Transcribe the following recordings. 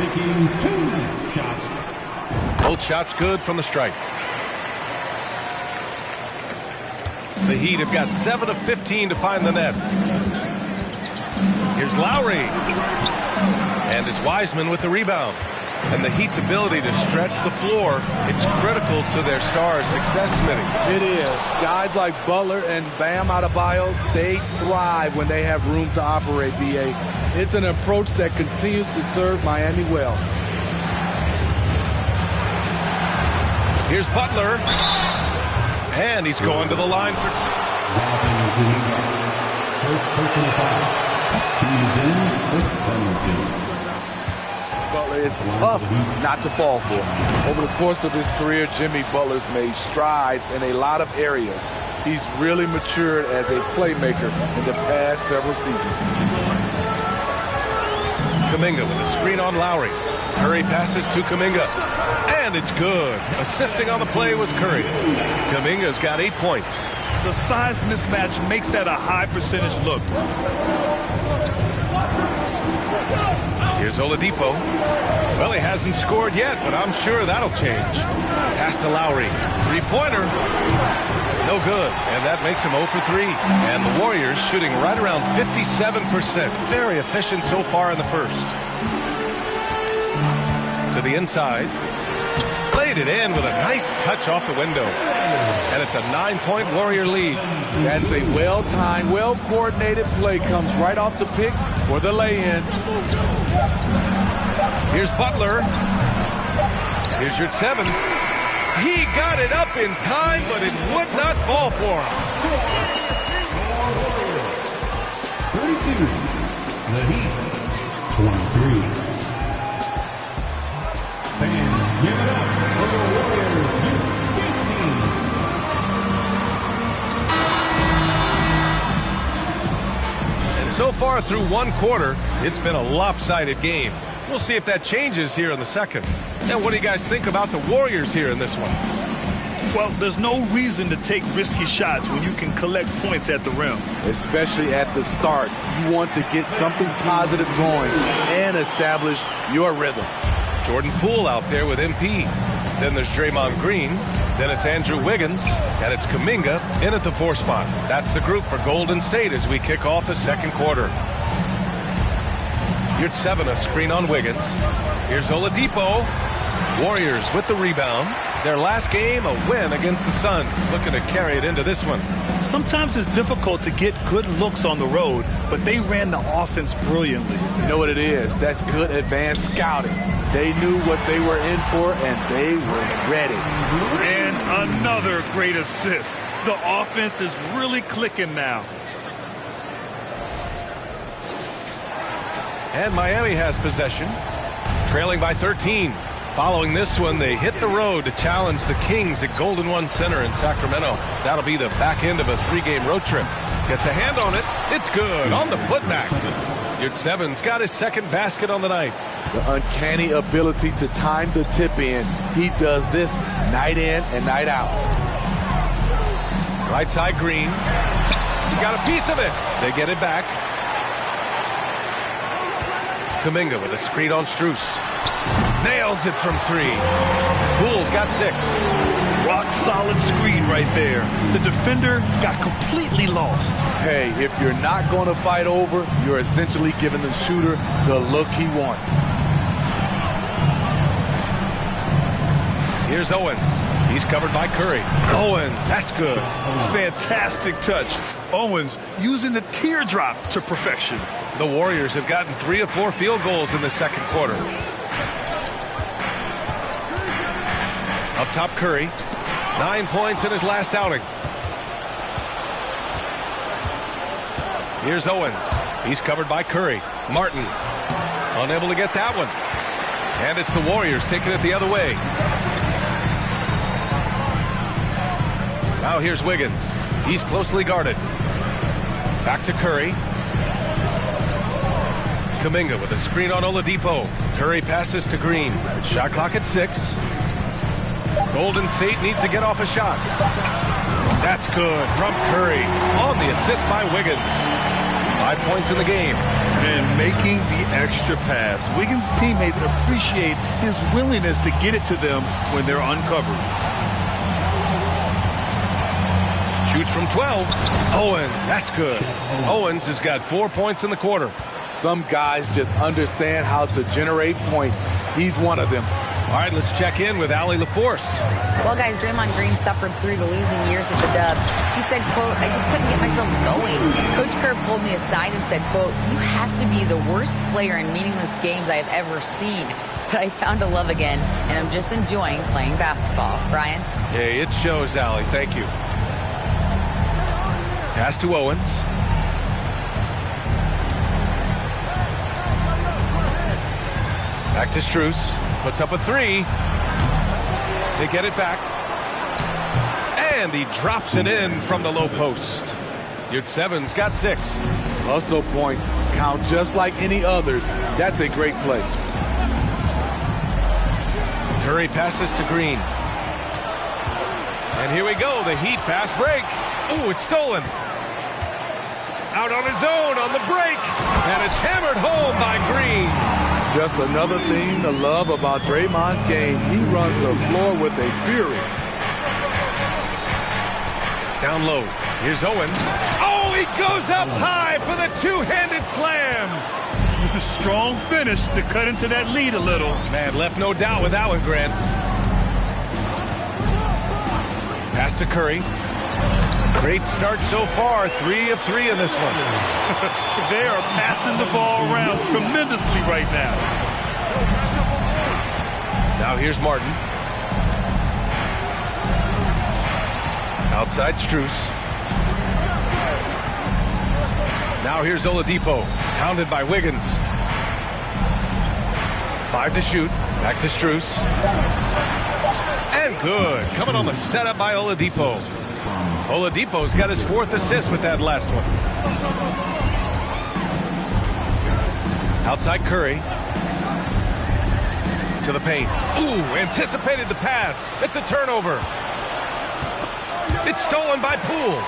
taking 2 shots. Both shots good from the stripe. The Heat have got 7 of 15 to find the net. Here's Lowry. And it's Wiseman with the rebound. And the Heat's ability to stretch the floor, it's critical to their stars' success, Smitty. It is. Guys like Butler and Bam Adebayo, they thrive when they have room to operate, B.A. It's an approach that continues to serve Miami well. Here's Butler. And he's going to the line for Butler is tough not to fall for. Over the course of his career, Jimmy Butler's made strides in a lot of areas. He's really matured as a playmaker in the past several seasons. Kuminga with a screen on Lowry. Curry passes to Kuminga. And it's good. Assisting on the play was Curry. Kuminga's got 8 points. The size mismatch makes that a high percentage look. Here's Oladipo. Well, he hasn't scored yet, but I'm sure that'll change. Pass to Lowry. Three-pointer. No good. And that makes him 0 for 3. And the Warriors shooting right around 57%. Very efficient so far in the first. To the inside. Played it in with a nice touch off the window. And it's a 9-point Warrior lead. That's a well-timed, well-coordinated play. Comes right off the pick for the lay-in. Here's Butler. Here's your 7. He got it up in time, but it would not fall for him. 32. The Heat. 23. Fans, give it up for the Warriors. 15. And so far through one quarter, it's been a lopsided game. We'll see if that changes here in the second. And what do you guys think about the Warriors here in this one? Well, there's no reason to take risky shots when you can collect points at the rim. Especially at the start. You want to get something positive going and establish your rhythm. Jordan Poole out there with MP. Then there's Draymond Green. Then it's Andrew Wiggins. And it's Kuminga in at the 4 spot. That's the group for Golden State as we kick off the second quarter. Here's 7, a screen on Wiggins. Here's Oladipo. Warriors with the rebound. Their last game, a win against the Suns. Looking to carry it into this one. Sometimes it's difficult to get good looks on the road, but they ran the offense brilliantly. You know what it is? That's good advanced scouting. They knew what they were in for, and they were ready. And another great assist. The offense is really clicking now. And Miami has possession, trailing by 13. Following this one, they hit the road to challenge the Kings at Golden One Center in Sacramento. That'll be the back end of a 3-game road trip. Gets a hand on it. It's good on the putback. Yurt 7's got his second basket on the night. The uncanny ability to time the tip in. He does this night in and night out. Right side Green. He got a piece of it. They get it back. Kuminga with a screen on Strus. Nails it from 3. Poole's got 6. Rock solid screen right there. The defender got completely lost. Hey, if you're not going to fight over, you're essentially giving the shooter the look he wants. Here's Owens. He's covered by Curry. Owens, that's good. Fantastic touch. Owens using the teardrop to perfection. The Warriors have gotten 3 of 4 field goals in the second quarter. Up top, Curry. 9 points in his last outing. Here's Owens. He's covered by Curry. Martin, unable to get that one. And it's the Warriors taking it the other way. Now here's Wiggins. He's closely guarded. Back to Curry. Kuminga with a screen on Oladipo. Curry passes to Green. Shot clock at 6. Golden State needs to get off a shot. That's good from Curry on the assist by Wiggins. 5 points in the game. And making the extra pass. Wiggins' teammates appreciate his willingness to get it to them when they're uncovered. Shoots from 12. Owens, that's good. Owens has got 4 points in the quarter. Some guys just understand how to generate points. He's one of them. All right, let's check in with Allie LaForce. Well, guys, Draymond Green suffered through the losing years with the Dubs. He said, quote, "I just couldn't get myself going." Coach Kerr pulled me aside and said, quote, "You have to be the worst player in meaningless games I have ever seen. But I found a love again, and I'm just enjoying playing basketball." Brian? Hey, it shows, Allie. Thank you. Pass to Owens. Back to Strus. Puts up a three. They get it back. And he drops it in from the low post. Yurtseven's got 6. Hustle points count just like any others. That's a great play. Curry passes to Green. And here we go. The Heat fast break. Ooh, it's stolen. Out on his own on the break. And it's hammered home by Green. Just another thing to love about Draymond's game. He runs the floor with a fury. Down low. Here's Owens. Oh, he goes up high for the two-handed slam. Strong finish to cut into that lead a little. Man, left no doubt with that one, Grant. Pass to Curry. Great start so far. 3 of 3 in this one. They are passing the ball around tremendously right now. Now here's Martin. Outside Strus. Now here's Oladipo. Pounded by Wiggins. 5 to shoot. Back to Strus. And good. Coming on the setup by Oladipo. Oladipo's got his 4th assist with that last one. Outside Curry. To the paint. Ooh, anticipated the pass. It's a turnover. It's stolen by Poole.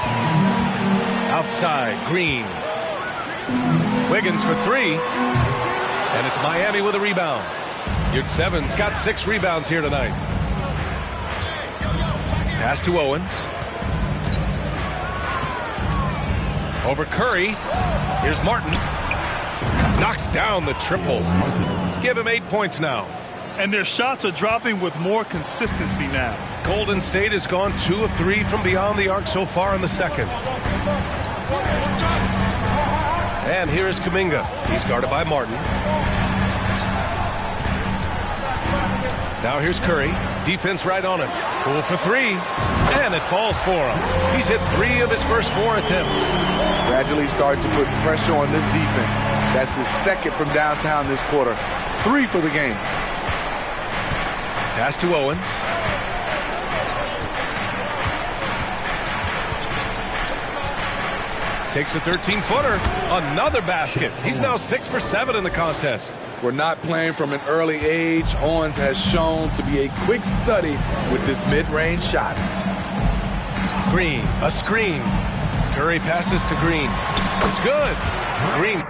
Outside, Green. Wiggins for 3. And it's Miami with a rebound. Yurtseven's got 6 rebounds here tonight. Pass to Owens. Over Curry. Here's Martin. Knocks down the triple. Give him 8 points now. And their shots are dropping with more consistency now. Golden State has gone 2 of 3 from beyond the arc so far in the second. And here is Kuminga. He's guarded by Martin. Now here's Curry. Defense right on him. Poole for 3. And it falls for him. He's hit 3 of his first 4 attempts. Gradually start to put pressure on this defense. That's his 2nd from downtown this quarter. 3 for the game. Pass to Owens. Takes a 13-footer. Another basket. He's now 6 for 7 in the contest. We're not playing from an early age. Owens has shown to be a quick study with this mid-range shot. Green, a screen. Curry passes to Green. It's good. Green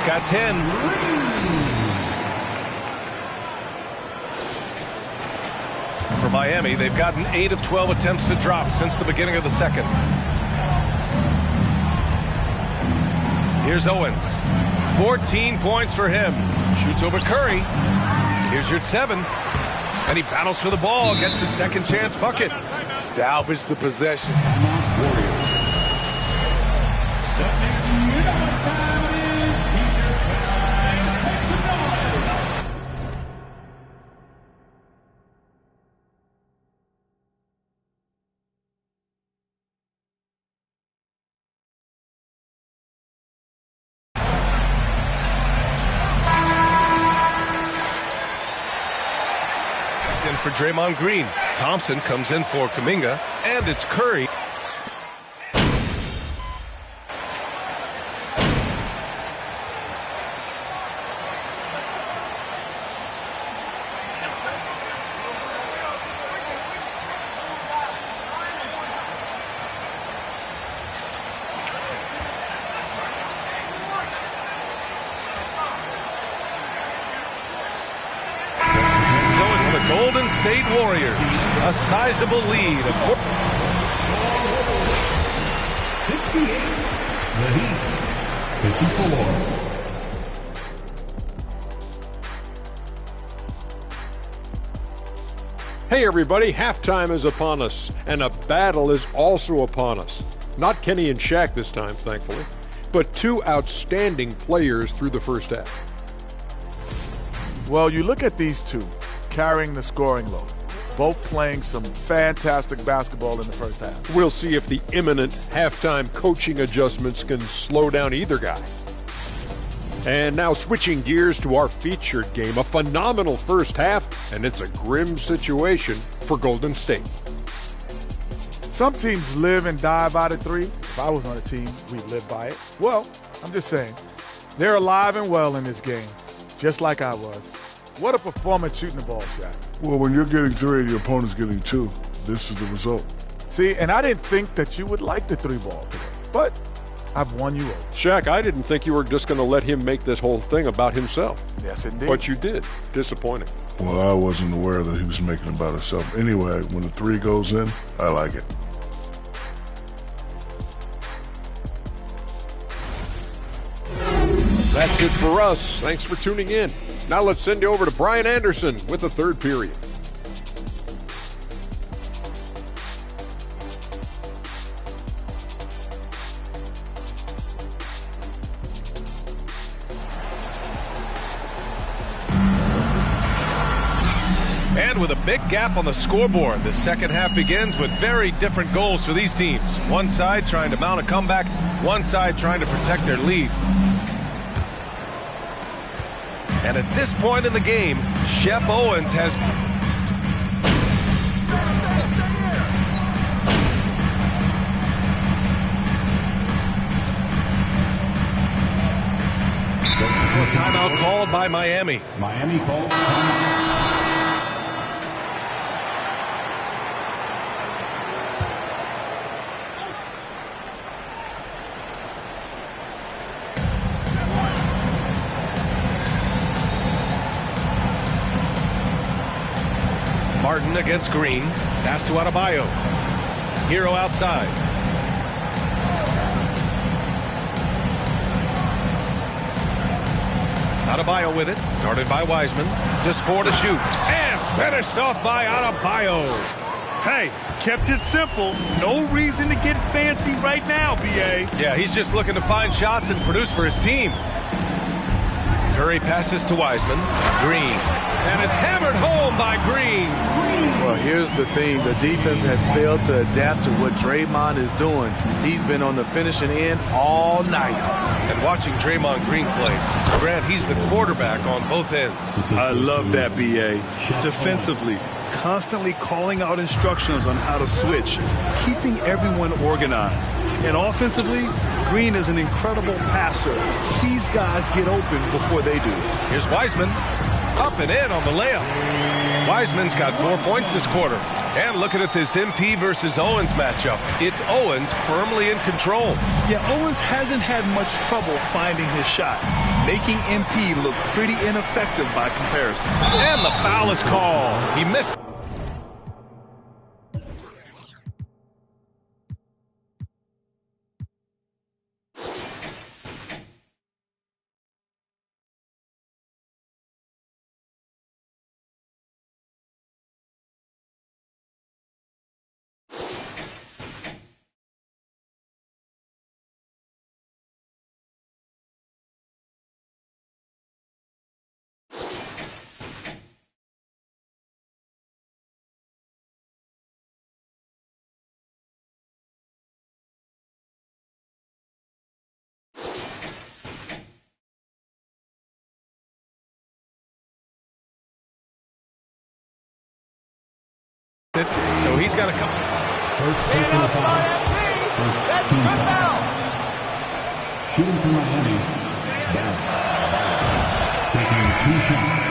got 10. For Miami, they've gotten 8 of 12 attempts to drop since the beginning of the second. Here's Owens. 14 points for him. Shoots over Curry. Here's Yurtseven. And he battles for the ball, gets the second chance bucket. Salvage the possession. For Draymond Green. Thompson comes in for Kuminga, and it's Curry. Golden State Warriors, a sizable lead of 68. The Heat, 54. Hey everybody, halftime is upon us, and a battle is also upon us. Not Kenny and Shaq this time, thankfully, but two outstanding players through the first half. Well, you look at these two carrying the scoring load, both playing some fantastic basketball in the first half. We'll see if the imminent halftime coaching adjustments can slow down either guy. And now switching gears to our featured game, a phenomenal first half, and it's a grim situation for Golden State. Some teams live and die by the three. If I was on a team, we'd live by it. Well, I'm just saying, they're alive and well in this game, just like I was. What a performance shooting the ball, Shaq. Well, when you're getting three and your opponent's getting two, this is the result. See, and I didn't think that you would like the three ball today, but I've won you over. Shaq, I didn't think you were just going to let him make this whole thing about himself. Yes, indeed. But you did. Disappointing. Well, I wasn't aware that he was making it about himself. Anyway, when the three goes in, I like it. That's it for us. Thanks for tuning in. Now let's send you over to Brian Anderson with the third period. And with a big gap on the scoreboard, the second half begins with very different goals for these teams. One side trying to mount a comeback, one side trying to protect their lead. And at this point in the game, Shep Owens has... Timeout called by Miami. Miami calls timeout. Martin against Green. Pass to Adebayo. Hero outside. Adebayo with it. Guarded by Wiseman. Just 4 to shoot. And finished off by Adebayo. Hey, kept it simple. No reason to get fancy right now, B.A. Yeah, he's just looking to find shots and produce for his team. Curry passes to Wiseman. Green. And it's hammered home by Green. Well, here's the thing. The defense has failed to adapt to what Draymond is doing. He's been on the finishing end all night. And watching Draymond Green play, Grant, he's the quarterback on both ends. I love that, B.A. Defensively, constantly calling out instructions on how to switch, keeping everyone organized. And offensively, Green is an incredible passer, sees guys get open before they do. Here's Wiseman, up and in on the layup. Wiseman's got 4 points this quarter. And looking at this MP versus Owens matchup, it's Owens firmly in control. Yeah, Owens hasn't had much trouble finding his shot, making MP look pretty ineffective by comparison. And the foul is called. He missed. So he's got to come. First personal foul. First team foul. Shooting for Miami. Bam. Taking 2 shots.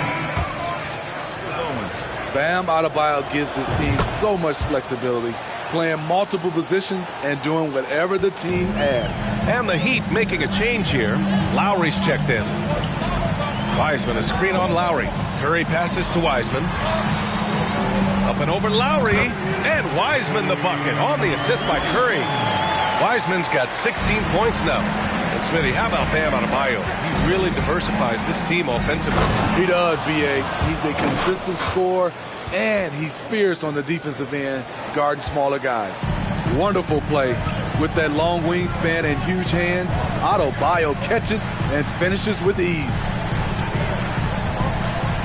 Bam Adebayo gives his team so much flexibility, playing multiple positions and doing whatever the team asks. And the Heat making a change here. Lowry's checked in. Wiseman, a screen on Lowry. Curry passes to Wiseman. Up and over Lowry, and Wiseman the bucket on the assist by Curry. Wiseman's got 16 points now. And Smitty, how about Bam Adebayo? He really diversifies this team offensively. He does, B.A. He's a consistent scorer, and he's fierce on the defensive end, guarding smaller guys. Wonderful play. With that long wingspan and huge hands, Adebayo catches and finishes with ease.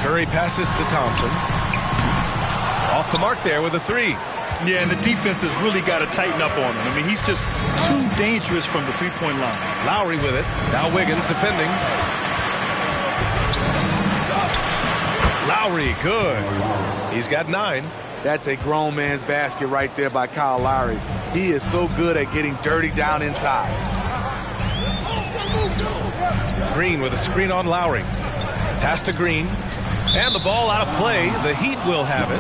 Curry passes to Thompson. Off the mark there with a three. Yeah, and the defense has really got to tighten up on him. I mean, he's just too dangerous from the three-point line. Lowry with it. Now Wiggins defending. Lowry, good. He's got 9. That's a grown man's basket right there by Kyle Lowry. He is so good at getting dirty down inside. Green with a screen on Lowry. Pass to Green. And the ball out of play. The Heat will have it.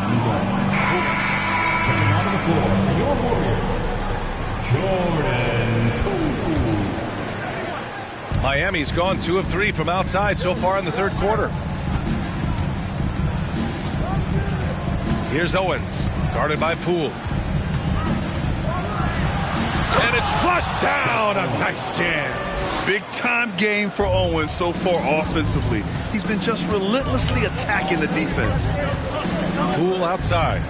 Your Warriors, Jordan Poole. Miami's gone 2 of 3 from outside so far in the third quarter. Here's Owens, guarded by Poole. And it's flushed down. A nice jam. Big-time game for Owens so far offensively. He's been just relentlessly attacking the defense. Poole outside.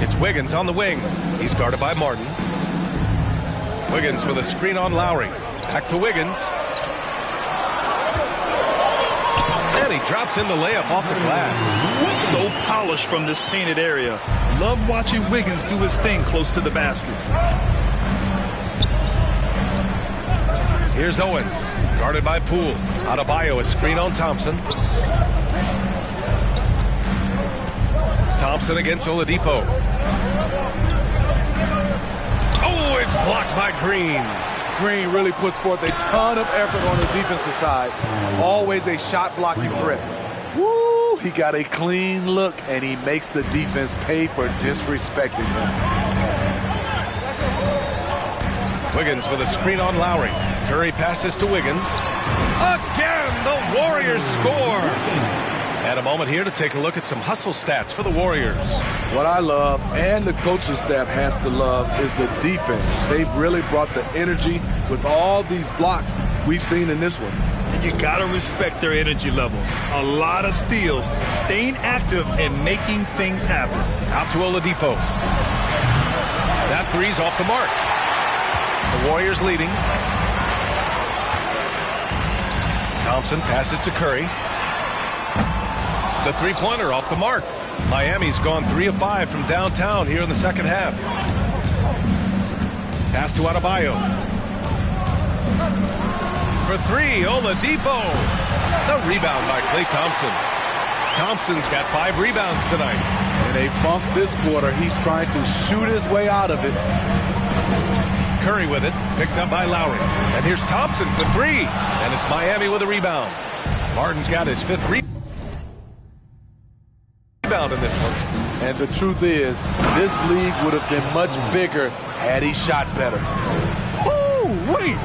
It's Wiggins on the wing. He's guarded by Martin. Wiggins with a screen on Lowry. Back to Wiggins. And he drops in the layup off the glass. So polished from this painted area. Love watching Wiggins do his thing close to the basket. Here's Owens, guarded by Poole. Adebayo, a screen on Thompson. Thompson against Oladipo. Oh, it's blocked by Green. Green really puts forth a ton of effort on the defensive side. Always a shot blocking threat. Woo! He got a clean look, and he makes the defense pay for disrespecting him. Wiggins with a screen on Lowry. Curry passes to Wiggins. Again, the Warriors score. And a moment here to take a look at some hustle stats for the Warriors. What I love, and the coaching staff has to love, is the defense. They've really brought the energy with all these blocks we've seen in this one. And you got to respect their energy level. A lot of steals, staying active and making things happen. Out to Oladipo. That three's off the mark. The Warriors leading. Thompson passes to Curry. The three-pointer off the mark. Miami's gone 3 of 5 from downtown here in the second half. Pass to Adebayo. For 3, Oladipo. The rebound by Klay Thompson. Thompson's got 5 rebounds tonight. In a funk this quarter, he's trying to shoot his way out of it. Curry with it, picked up by Lowry. And here's Thompson for 3. And it's Miami with a rebound. Martin's got his 5th rebound in this one. And the truth is, this league would have been much bigger had he shot better. Oh, wait.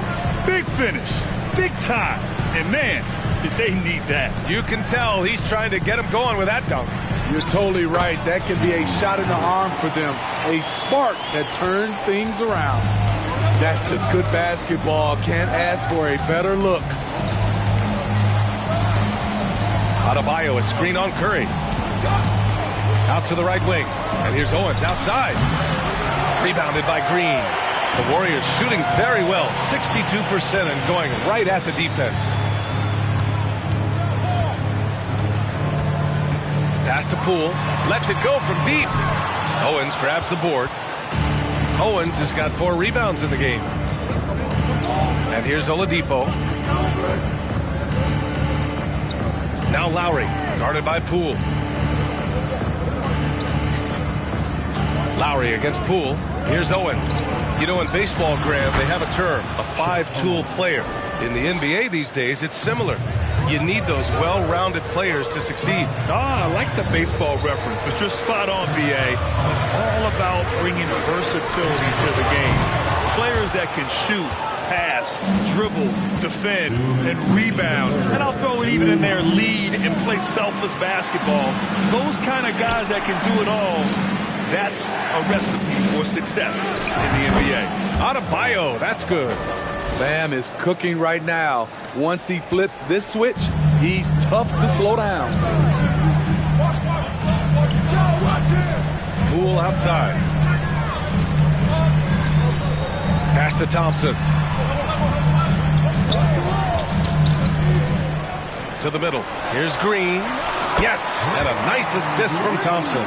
Big finish. Big time. And man, did they need that. You can tell he's trying to get him going with that dunk. You're totally right. That can be a shot in the arm for them. A spark that turned things around. That's just good basketball. Can't ask for a better look. Adebayo, a screen on Curry. Out to the right wing. And here's Owens outside. Rebounded by Green. The Warriors shooting very well. 62% and going right at the defense. Pass to Poole. Lets it go from deep. Owens grabs the board. Owens has got 4 rebounds in the game. And here's Oladipo. Now Lowry, guarded by Poole. Lowry against Poole. Here's Owens. You know, in baseball, Graham, they have a term, a 5-tool player. In the NBA these days, it's similar. You need those well-rounded players to succeed. I like the baseball reference, but you're spot on, B.A. It's all about bringing versatility to the game. Players that can shoot, pass, dribble, defend, and rebound. And I'll throw in even in their lead and play selfless basketball. Those kind of guys that can do it all, that's a recipe for success in the NBA. Adebayo, that's good. Bam is cooking right now. Once he flips this switch, he's tough to slow down. Poole outside. Pass to Thompson. To the middle. Here's Green. Yes, and a nice assist from Thompson.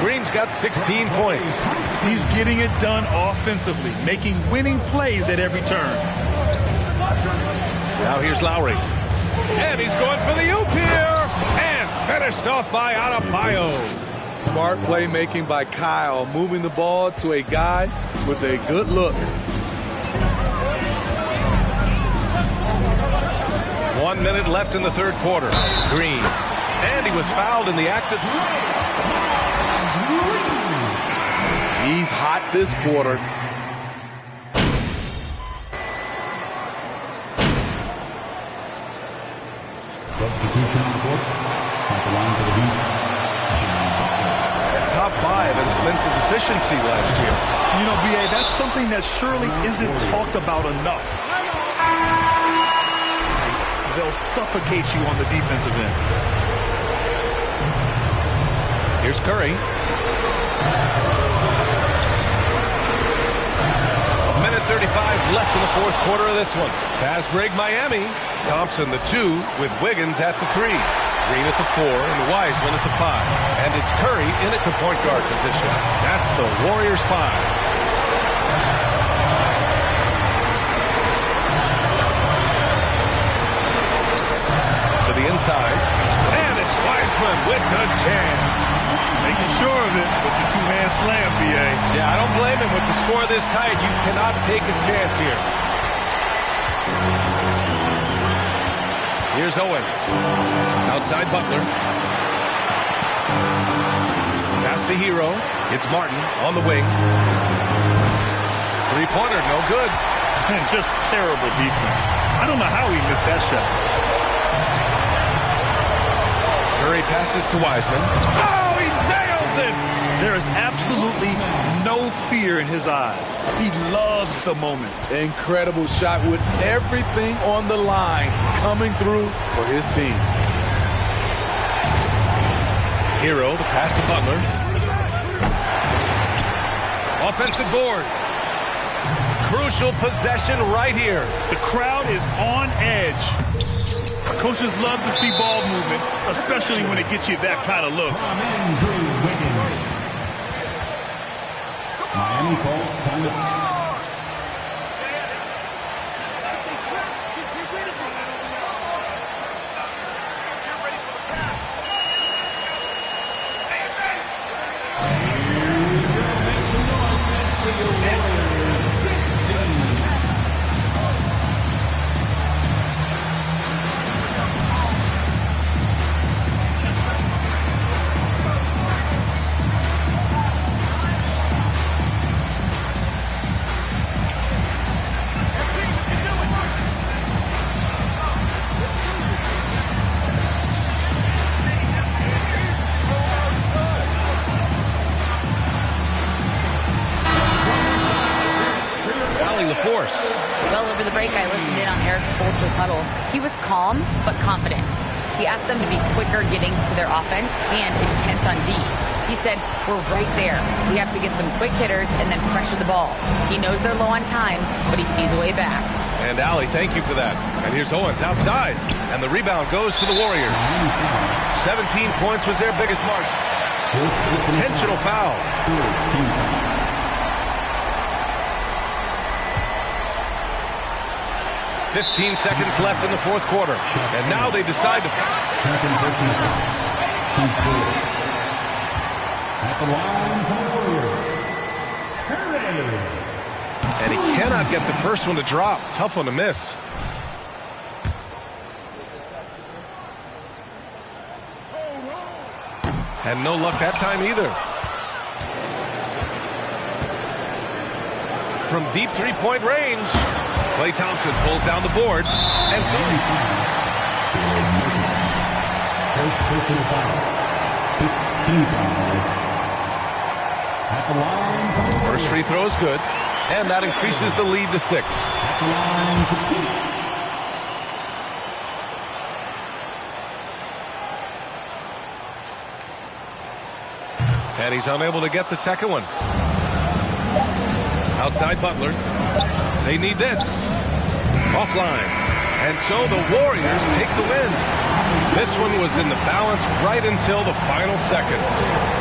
Green's got 16 points. He's getting it done offensively, making winning plays at every turn. Now here's Lowry. And he's going for the oop here. And finished off by Adebayo. Smart playmaking by Kyle, moving the ball to a guy with a good look. 1 minute left in the third quarter. Green. And he was fouled in the act of... He's hot this quarter. Top 5 in defensive efficiency last year. You know, B.A., that's something that surely isn't talked about enough. They'll suffocate you on the defensive end. Here's Curry. A minute 35 left in the fourth quarter of this one. Fast break Miami. Thompson the 2 with Wiggins at the 3. Green at the 4 and Wiseman at the 5. And it's Curry in at the point guard position. That's the Warriors 5. To the inside. And it's Wiseman with good chance. Making sure of it with the two-man slam, B.A. Yeah, I don't blame him. With the score this tight, you cannot take a chance here. Here's Owens. Outside Butler. Pass to Hero. It's Martin on the wing. Three-pointer, no good. And just terrible defense. I don't know how he missed that shot. Curry passes to Wiseman. Oh, he nails it! There is absolutely no fear in his eyes. He loves the moment. Incredible shot with everything on the line coming through for his team. Hero, the pass to Butler. Offensive board. Crucial possession right here. The crowd is on edge. Coaches love to see ball movement, especially when it gets you that kind of look. Miami calls timeout. Well, over the break, I listened in on Eric Spoelstra's huddle. He was calm, but confident. He asked them to be quicker getting to their offense and intense on D. He said, we're right there. We have to get some quick hitters and then pressure the ball. He knows they're low on time, but he sees a way back. And Allie, thank you for that. And here's Owens outside. And the rebound goes to the Warriors. 17 points was their biggest mark. Intentional foul. 15 seconds left in the fourth quarter. And now they decide to... And he cannot get the first one to drop. Tough one to miss. And no luck that time either. From deep three-point range, Klay Thompson pulls down the board. And so... Personal foul. 15 foul. At the line. First free throw is good, and that increases the lead to 6. At the line for 2. And he's unable to get the second one. Outside Butler. They need this. Offline. And so the Warriors take the win. This one was in the balance right until the final seconds.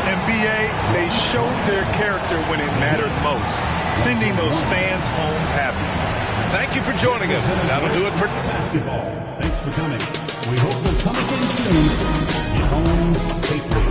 NBA, they showed their character when it mattered most, sending those fans home happy. Thank you for joining us. That'll do it for basketball. Thanks for coming. We hope you'll come again soon. Get home safely.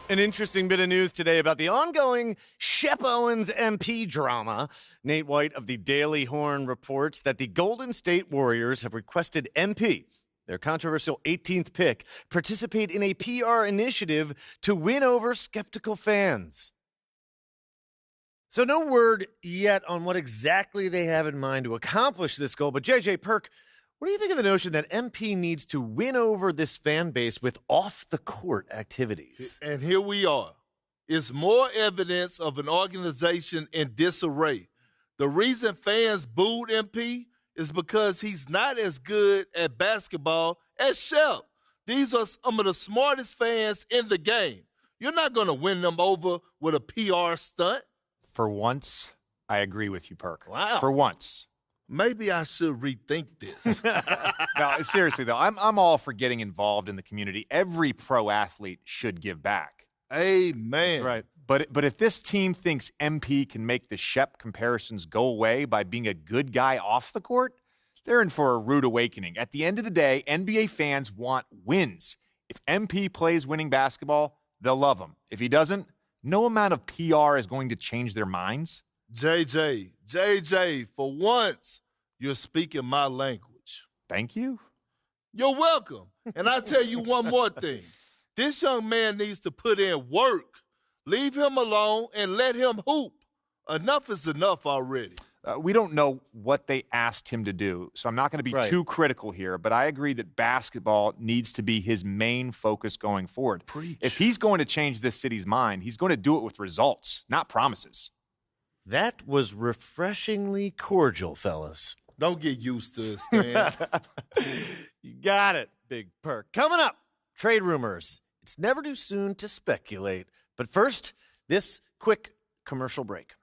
An interesting bit of news today about the ongoing Shep Owens MP drama. Nate White of the Daily Horn reports that the Golden State Warriors have requested MP, their controversial 18th pick, participate in a PR initiative to win over skeptical fans. So no word yet on what exactly they have in mind to accomplish this goal, but JJ Perk, what do you think of the notion that MP needs to win over this fan base with off-the-court activities? And here we are. It's more evidence of an organization in disarray. The reason fans booed MP is because he's not as good at basketball as Shep. These are some of the smartest fans in the game. You're not going to win them over with a PR stunt. For once, I agree with you, Perk. Wow. For once. Maybe I should rethink this. No, seriously, though, I'm all for getting involved in the community. Every pro athlete should give back. Amen. That's right. But if this team thinks MP can make the Shep comparisons go away by being a good guy off the court, they're in for a rude awakening. At the end of the day, NBA fans want wins. If MP plays winning basketball, they'll love him. If he doesn't, no amount of PR is going to change their minds. JJ, for once, you're speaking my language. Thank you. You're welcome. And I tell you one more thing. This young man needs to put in work. Leave him alone and let him hoop. Enough is enough already. We don't know what they asked him to do, so I'm not going to be too critical here, but I agree that basketball needs to be his main focus going forward. Preach. If he's going to change this city's mind, he's going to do it with results, not promises. That was refreshingly cordial, fellas. Don't get used to it, Stan. You got it, Big Perk. Coming up, trade rumors. It's never too soon to speculate. But first, this quick commercial break.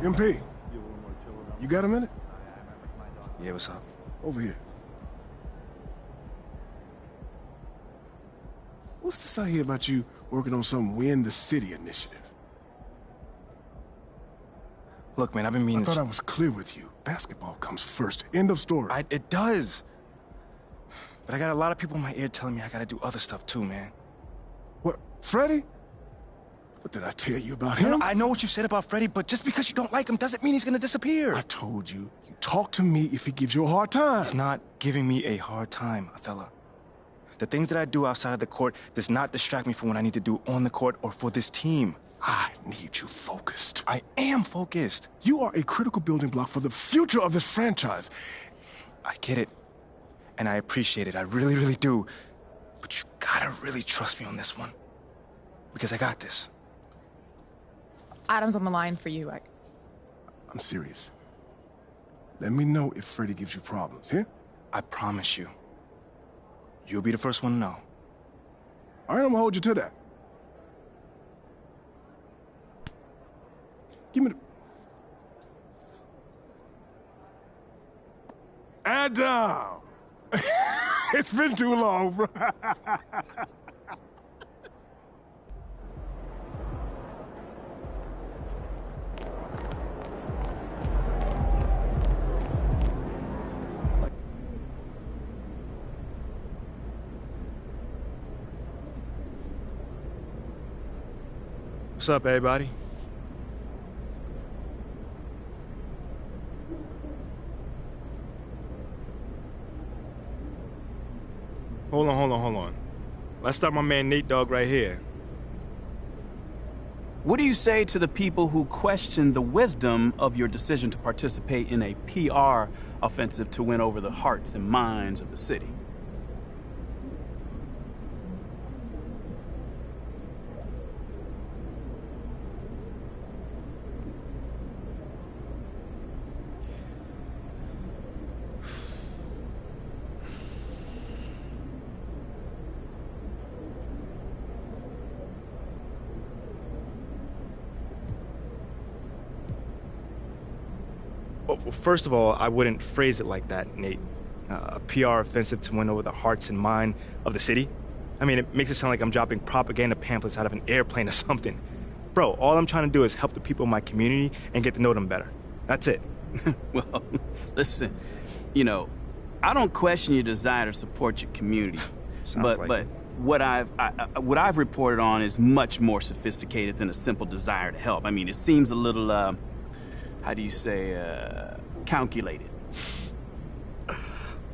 MP, you got a minute? Yeah, what's up? Over here. What's this I hear about you working on some Win the City initiative? Look, man, I've been meaning I thought I was clear with you. Basketball comes first. End of story. It does. But I got a lot of people in my ear telling me I gotta do other stuff too, man. What, Freddie? What did I tell you about him? No, I know what you said about Freddie, but just because you don't like him doesn't mean he's gonna disappear. I told you, you talk to me if he gives you a hard time. He's not giving me a hard time, Othello. The things that I do outside of the court does not distract me from what I need to do on the court or for this team. I need you focused. I am focused. You are a critical building block for the future of this franchise. I get it, and I appreciate it. I really, really do. But you gotta really trust me on this one, because I got this. Adam's on the line for you. I'm serious. Let me know if Freddie gives you problems, here? I promise you. You'll be the first one to know. All right, I'm gonna hold you to that. Give me the... Adam! It's been too long, bro. What's up, everybody? Hold on. Let's stop my man Nate Dogg right here. What do you say to the people who question the wisdom of your decision to participate in a PR offensive to win over the hearts and minds of the city? Well, first of all, I wouldn't phrase it like that, Nate. A PR offensive to win over the hearts and mind of the city? I mean, it makes it sound like I'm dropping propaganda pamphlets out of an airplane or something. Bro, all I'm trying to do is help the people in my community and get to know them better. That's it. Well, listen, you know, I don't question your desire to support your community. but what I've reported on is much more sophisticated than a simple desire to help. I mean, it seems a little, how do you say, calculated.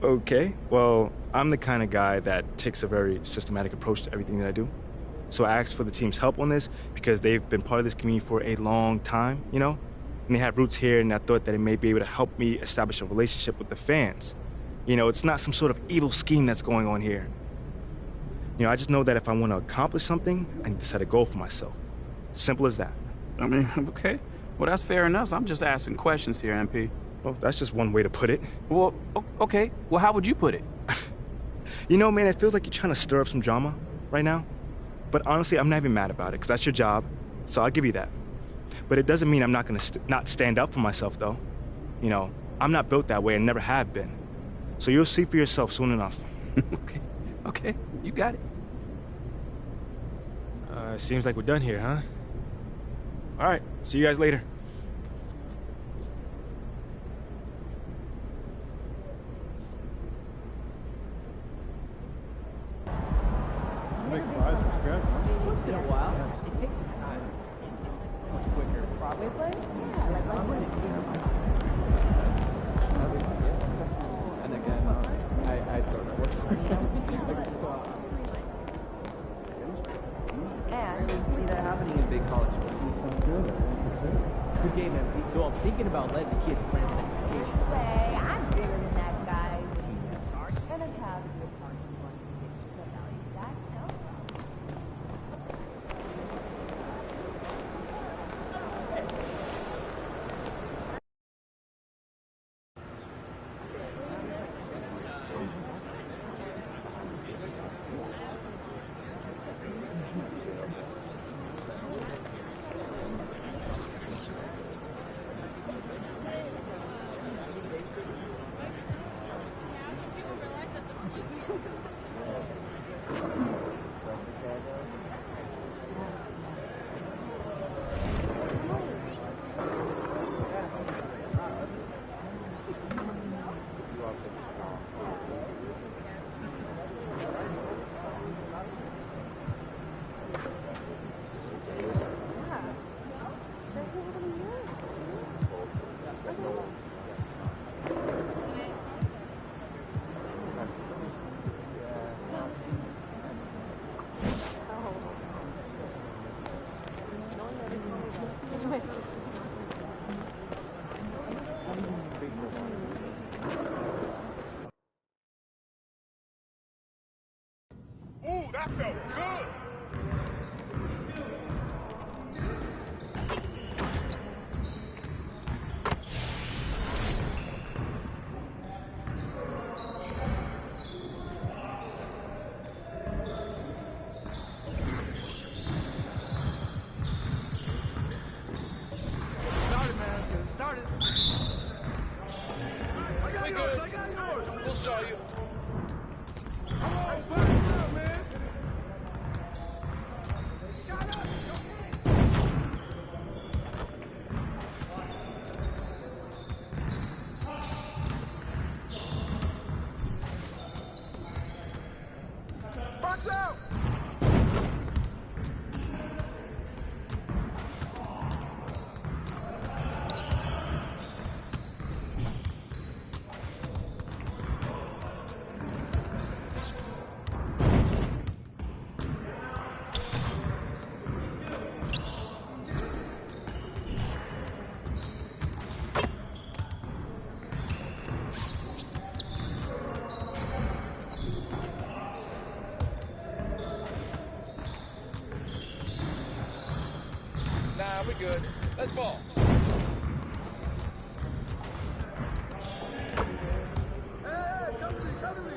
Okay, well, I'm the kind of guy that takes a very systematic approach to everything that I do. So I asked for the team's help on this because they've been part of this community for a long time, you know? And they have roots here, and I thought that it may be able to help me establish a relationship with the fans. You know, it's not some sort of evil scheme that's going on here. You know, I just know that if I want to accomplish something, I need to set a goal for myself. Simple as that. I mean, okay. Well, that's fair enough. I'm just asking questions here, MP. Well, that's just one way to put it. Well, okay. Well, how would you put it? You know, man, it feels like you're trying to stir up some drama right now. But honestly, I'm not even mad about it, because that's your job, so I'll give you that. But it doesn't mean I'm not going to not stand up for myself, though. You know, I'm not built that way and never have been. So you'll see for yourself soon enough. Okay, you got it. Seems like we're done here, huh? All right, see you guys later. Once in a while, it takes some time. Much quicker. Broadway play? And again, I don't know what. And we see that happening in big college sports. Good game, MP. So I'm thinking about letting the kids plan an education. Say, I'm bigger than that guy. And a cab with parking lot. That no? we good. We'll show you. Box out! Nah, we good. Let's ball. Hey, come to me, come to me.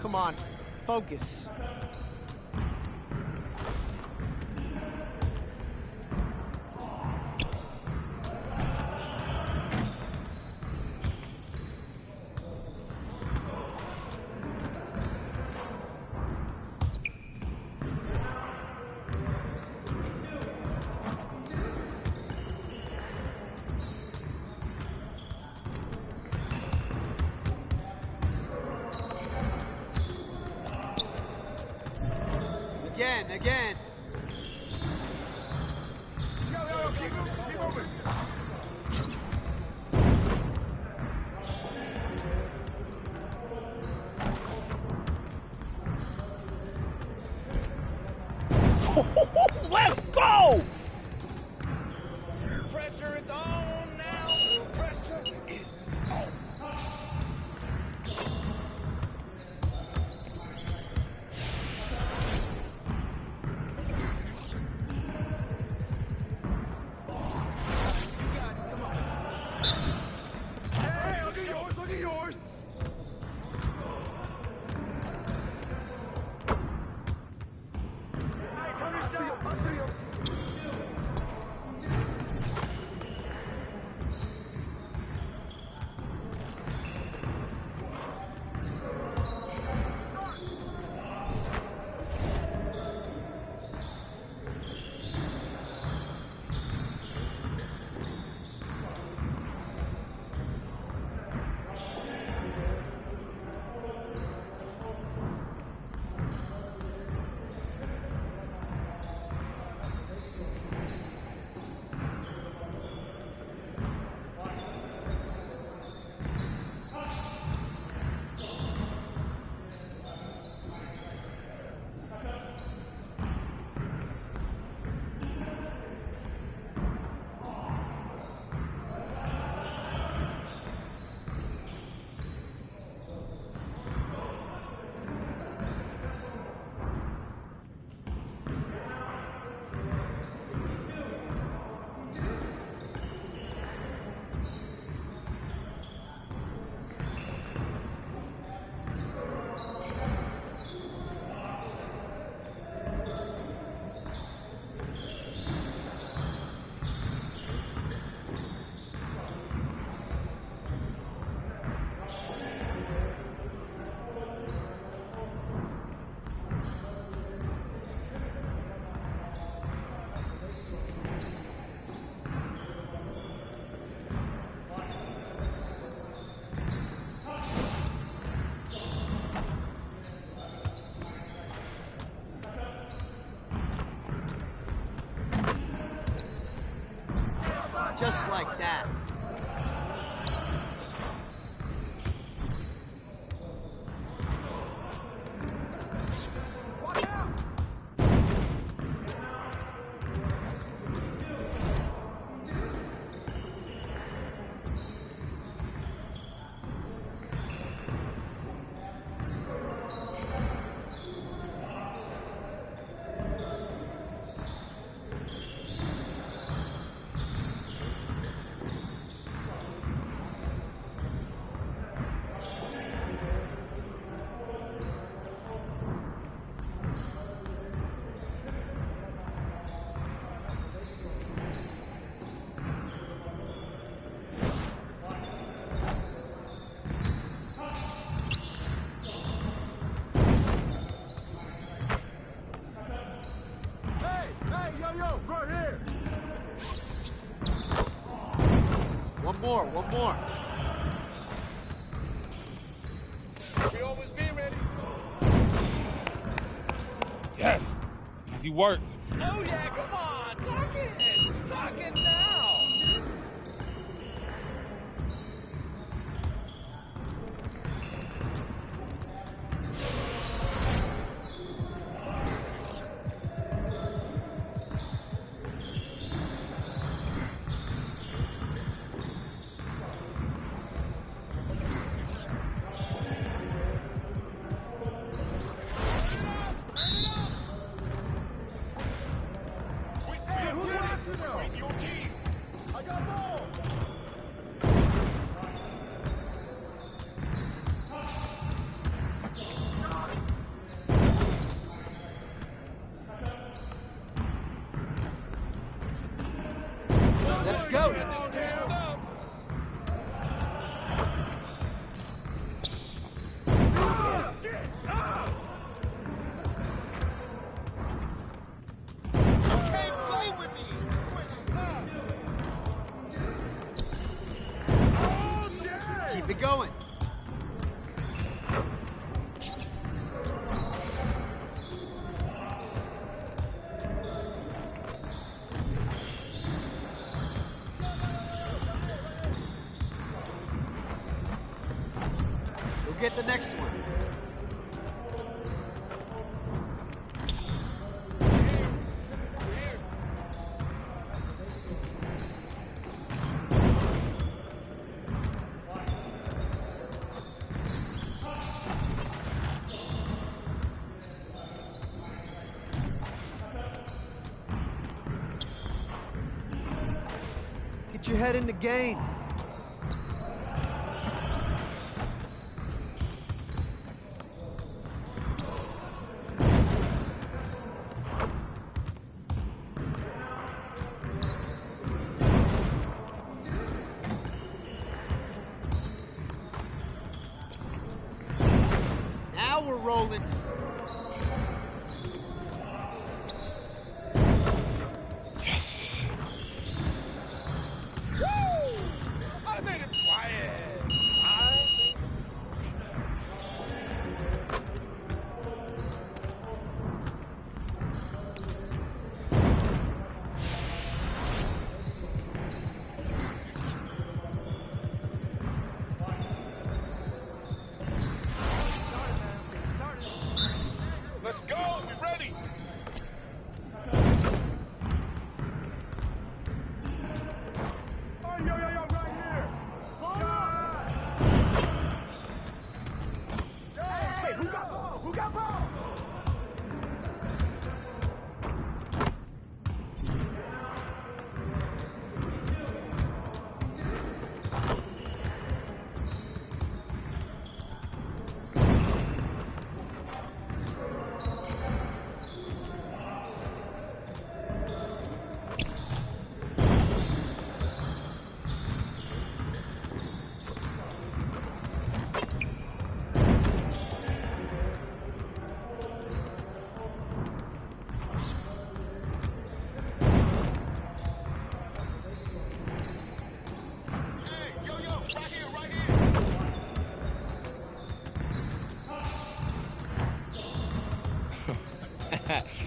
Come on, focus. Again. Yo, keep moving. Let's go! Pressure is on now. Pressure is on. Look at yours. I see him. Just like that. One more. We always be ready. Yes. Easy work. Oh yeah, come on, talking now. Let's go. Keep it going. We'll get the next one. Get your head in the game. Now we're rolling. I made it quiet. Let's go. We ready.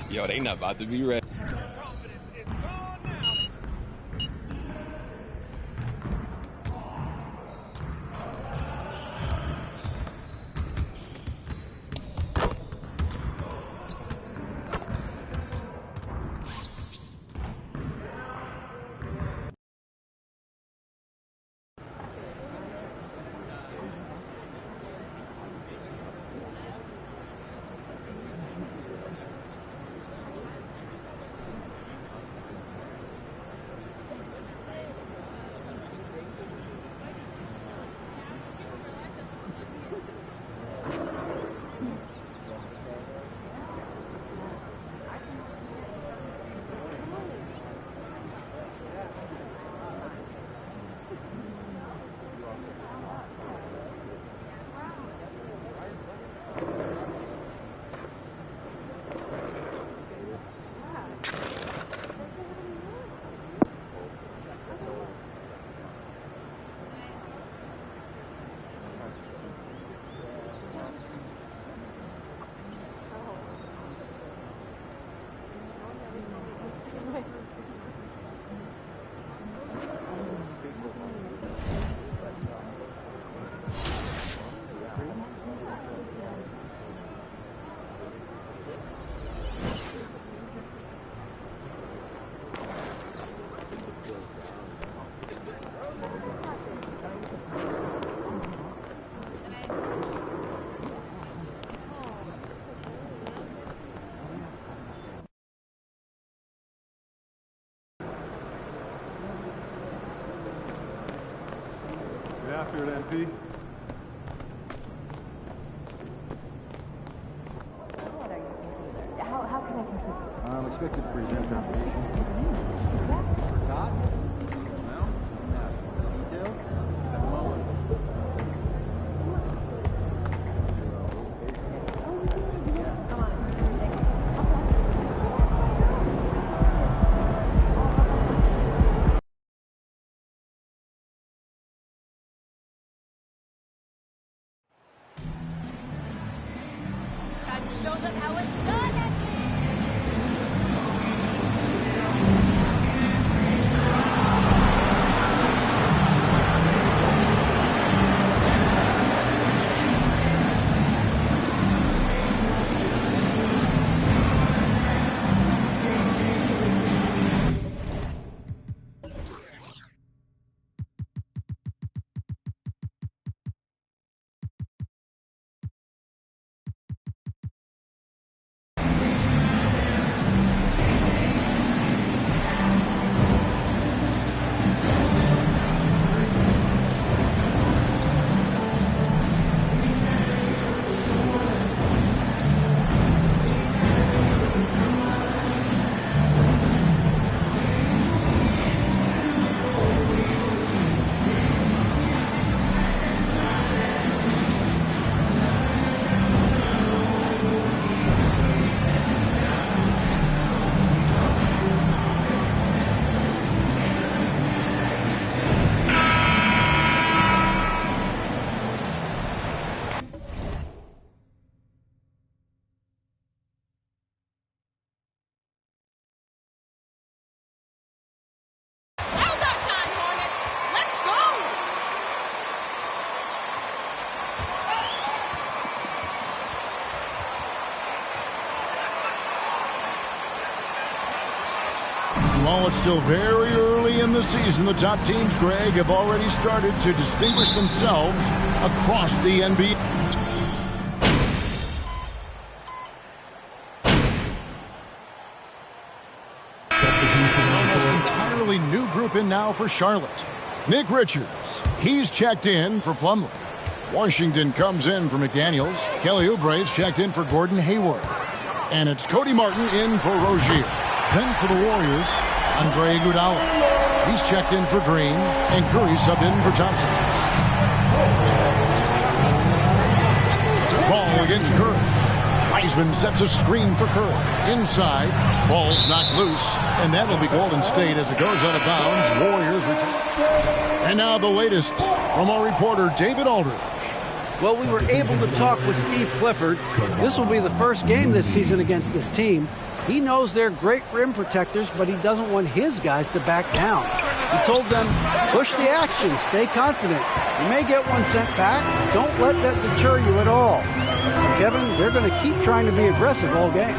Yo, they not about to be ready. Get after it, MP. How can I contribute? I'm expected to present information. Forgot? Well, details? At the moment. Time to show them how it's done. While it's still very early in the season, the top teams, Greg, have already started to distinguish themselves across the NBA. Almost entirely new group in now for Charlotte. Nick Richards, he's checked in for Plumlee. Washington comes in for McDaniels. Kelly Oubre's checked in for Gordon Hayward. And it's Cody Martin in for Rozier. Then for the Warriors, Andre Iguodala. He's checked in for Green, and Curry subbed in for Thompson. Ball against Curry. Wiseman sets a screen for Curry. Inside, ball's knocked loose, and that'll be Golden State as it goes out of bounds. Warriors return. And now the latest from our reporter, David Aldridge. Well, we were able to talk with Steve Clifford. This will be the first game this season against this team. He knows they're great rim protectors, but he doesn't want his guys to back down. He told them, push the action, stay confident. You may get one sent back. Don't let that deter you at all. So, Kevin, they're going to keep trying to be aggressive all game.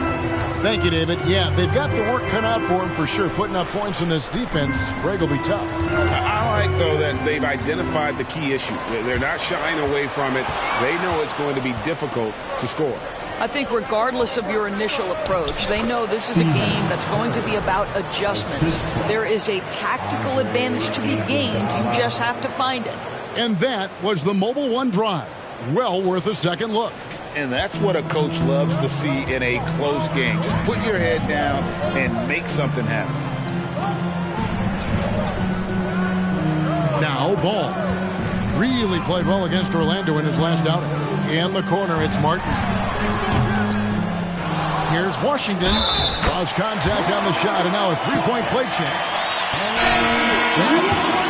Thank you, David. Yeah, they've got the work cut out for them for sure. Putting up points in this defense, Greg will be tough. I like, though, that they've identified the key issue. They're not shying away from it. They know it's going to be difficult to score. I think regardless of your initial approach, they know this is a game that's going to be about adjustments. There is a tactical advantage to be gained. You just have to find it. And that was the Mobile One drive. Well worth a second look. And that's what a coach loves to see in a close game. Just put your head down and make something happen. Now Ball. Really played well against Orlando in his last outing. In the corner, it's Martin. Here's Washington. Draws contact on the shot, and now a three-point play check.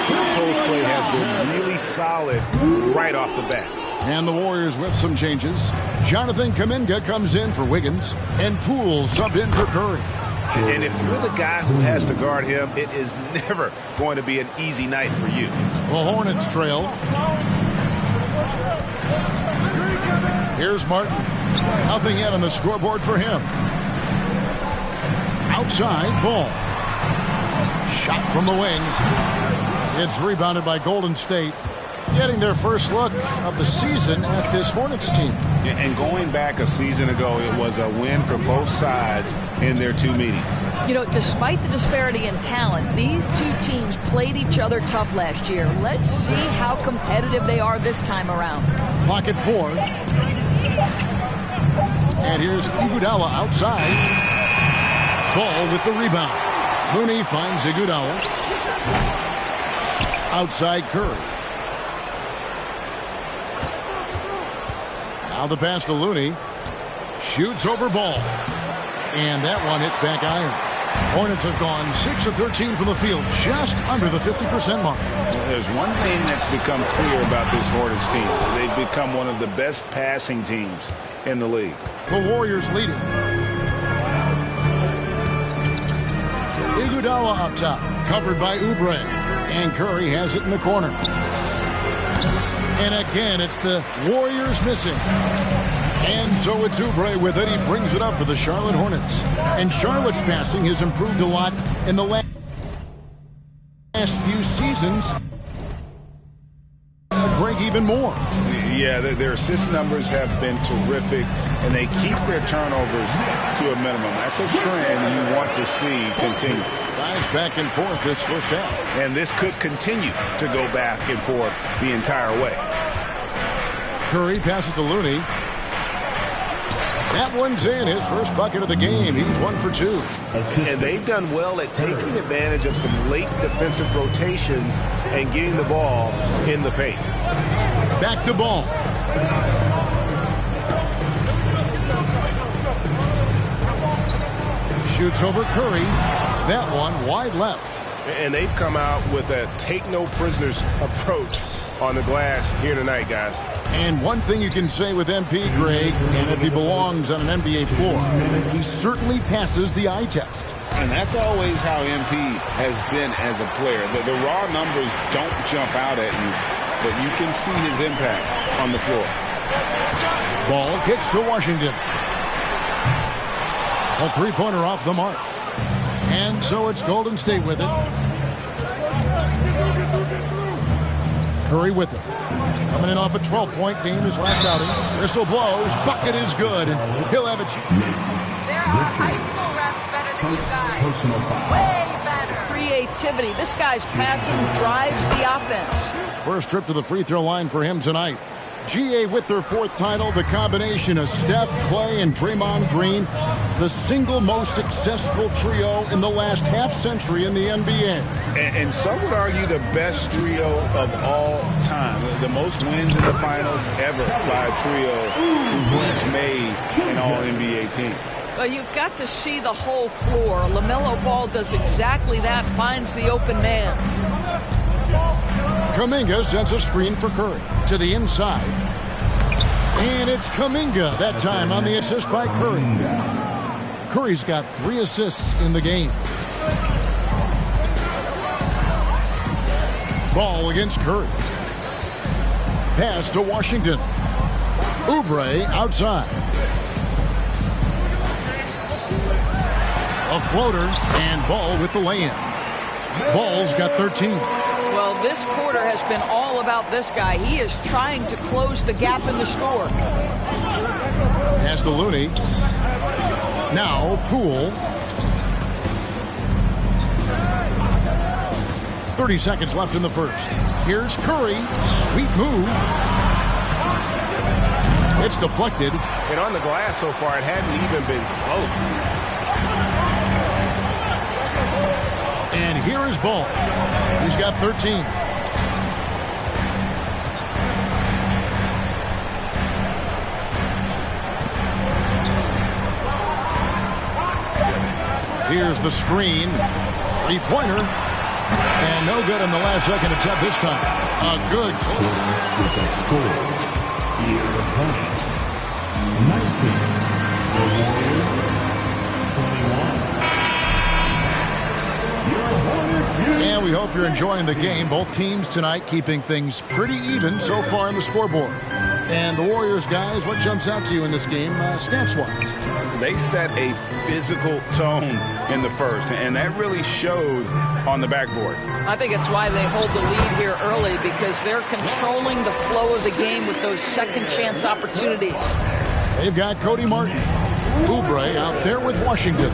Their post play has been really solid right off the bat. And the Warriors with some changes. Jonathan Kuminga comes in for Wiggins, and Poole subbed in for Curry. And if you're the guy who has to guard him, it is never going to be an easy night for you. The Hornets trail. Here's Martin. Nothing yet on the scoreboard for him. Outside, Ball. Shot from the wing. It's rebounded by Golden State. getting their first look of the season at this Hornets team. And going back a season ago, it was a win for both sides in their two meetings. You know, despite the disparity in talent, these two teams played each other tough last year. Let's see how competitive they are this time around. Clock at 4. And here's Iguodala outside. Ball with the rebound. Looney finds Iguodala. Outside Curry. Now the pass to Looney. Shoots over Ball. And that one hits back iron. Hornets have gone 6 of 13 from the field, just under the 50% mark. Well, there's one thing that's become clear about this Hornets team. They've become one of the best passing teams in the league. The Warriors lead it. Iguodala up top, covered by Oubre. And Curry has it in the corner. And again, it's the Warriors missing. And so it's Oubre with it. He brings it up for the Charlotte Hornets. And Charlotte's passing has improved a lot in the last few seasons. Break even more. Yeah, their assist numbers have been terrific, and they keep their turnovers to a minimum. That's a trend you want to see continue. Guys back and forth this first half. And this could continue to go back and forth the entire way. Curry passes to Looney. That one's in, his first bucket of the game. He's 1 for 2. And they've done well at taking advantage of some late defensive rotations and getting the ball in the paint. Back to Ball. Shoots over Curry. That one wide left. And they've come out with a take-no-prisoners approach on the glass here tonight, guys. And one thing you can say with MP, Greg, and if he belongs on an NBA floor, he certainly passes the eye test. And that's always how MP has been as a player. The raw numbers don't jump out at you, but you can see his impact on the floor. Ball kicks to Washington. A three-pointer off the mark. And so it's Golden State with it. Curry with it. Coming in off a 12-point game his last outing. Whistle blows. Bucket is good. And he'll have a chance. There are high school refs better than you guys. Way better. Creativity. This guy's passing drives the offense. First trip to the free throw line for him tonight. GA with their fourth title, the combination of Steph, Clay, and Draymond Green, the single most successful trio in the last half-century in the NBA. And some would argue the best trio of all time. The most wins in the finals ever by a trio who once made an All-NBA team. Well, you've got to see the whole floor. LaMelo Ball does exactly that, finds the open man. Kuminga sends a screen for Curry to the inside. And it's Kuminga that time on the assist by Curry. Curry's got 3 assists in the game. Ball against Curry. Pass to Washington. Oubre outside. A floater and Ball with the lay-in. Ball's got 13. Well, this quarter has been all about this guy. He is trying to close the gap in the score. Pass to Looney. Now Poole. 30 seconds left in the first. Here's Curry. Sweet move. It's deflected. And on the glass so far, it hadn't even been close. And here is Ball. He's got 13. Here's the screen. Three-pointer. And no good in the last second attempt this time. A good With the score, your opponents, 19. The Warriors, 21. And we hope you're enjoying the game. Both teams tonight keeping things pretty even so far on the scoreboard. And the Warriors, guys, what jumps out to you in this game, stance-wise? They set a physical tone in the first, and that really showed on the backboard. I think it's why they hold the lead here early, because they're controlling the flow of the game with those second chance opportunities. They've got Cody Martin, Oubre out there with Washington.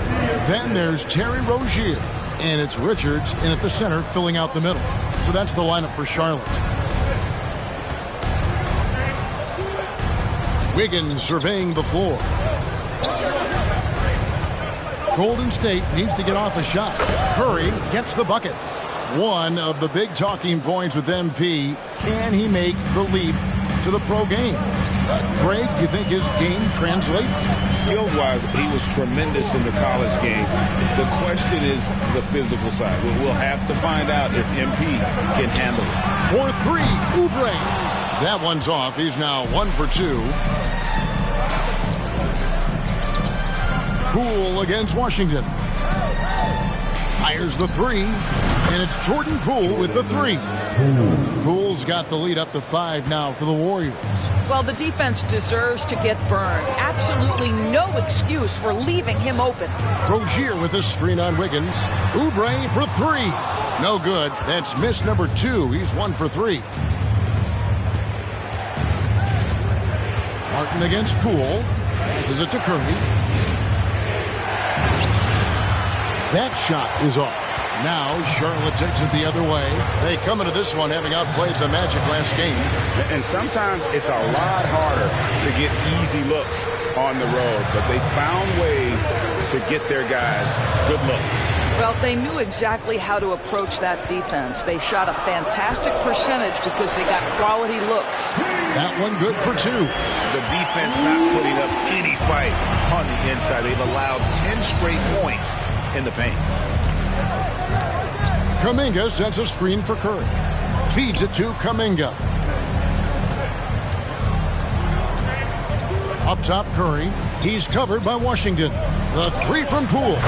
Then there's Terry Rozier, and it's Richards in at the center filling out the middle. So that's the lineup for Charlotte. Wiggins surveying the floor. Golden State needs to get off a shot. Curry gets the bucket. One of the big talking points with MP, can he make the leap to the pro game? Greg, do you think his game translates? Skills-wise, he was tremendous in the college game. The question is the physical side. We'll have to find out if MP can handle it. For three, Oubre. That one's off. He's now 1 for 2. Poole against Washington. Fires the three, and it's Jordan Poole with the three. Poole's got the lead up to 5 now for the Warriors. Well, the defense deserves to get burned. Absolutely no excuse for leaving him open. Rozier with a screen on Wiggins. Oubre for 3. No good. That's miss number 2. He's 1 for 3. Martin against Poole. Passes it to Curry. That shot is off. Now Charlotte takes it the other way. They come into this one having outplayed the Magic last game. And sometimes it's a lot harder to get easy looks on the road, but they found ways to get their guys good looks. Well, they knew exactly how to approach that defense. They shot a fantastic percentage because they got quality looks. That one good for 2. The defense not putting up any fight on the inside. They've allowed 10 straight points in the paint. Kuminga sends a screen for Curry. Feeds it to Kuminga. Up top, Curry. He's covered by Washington. The 3 from Poole.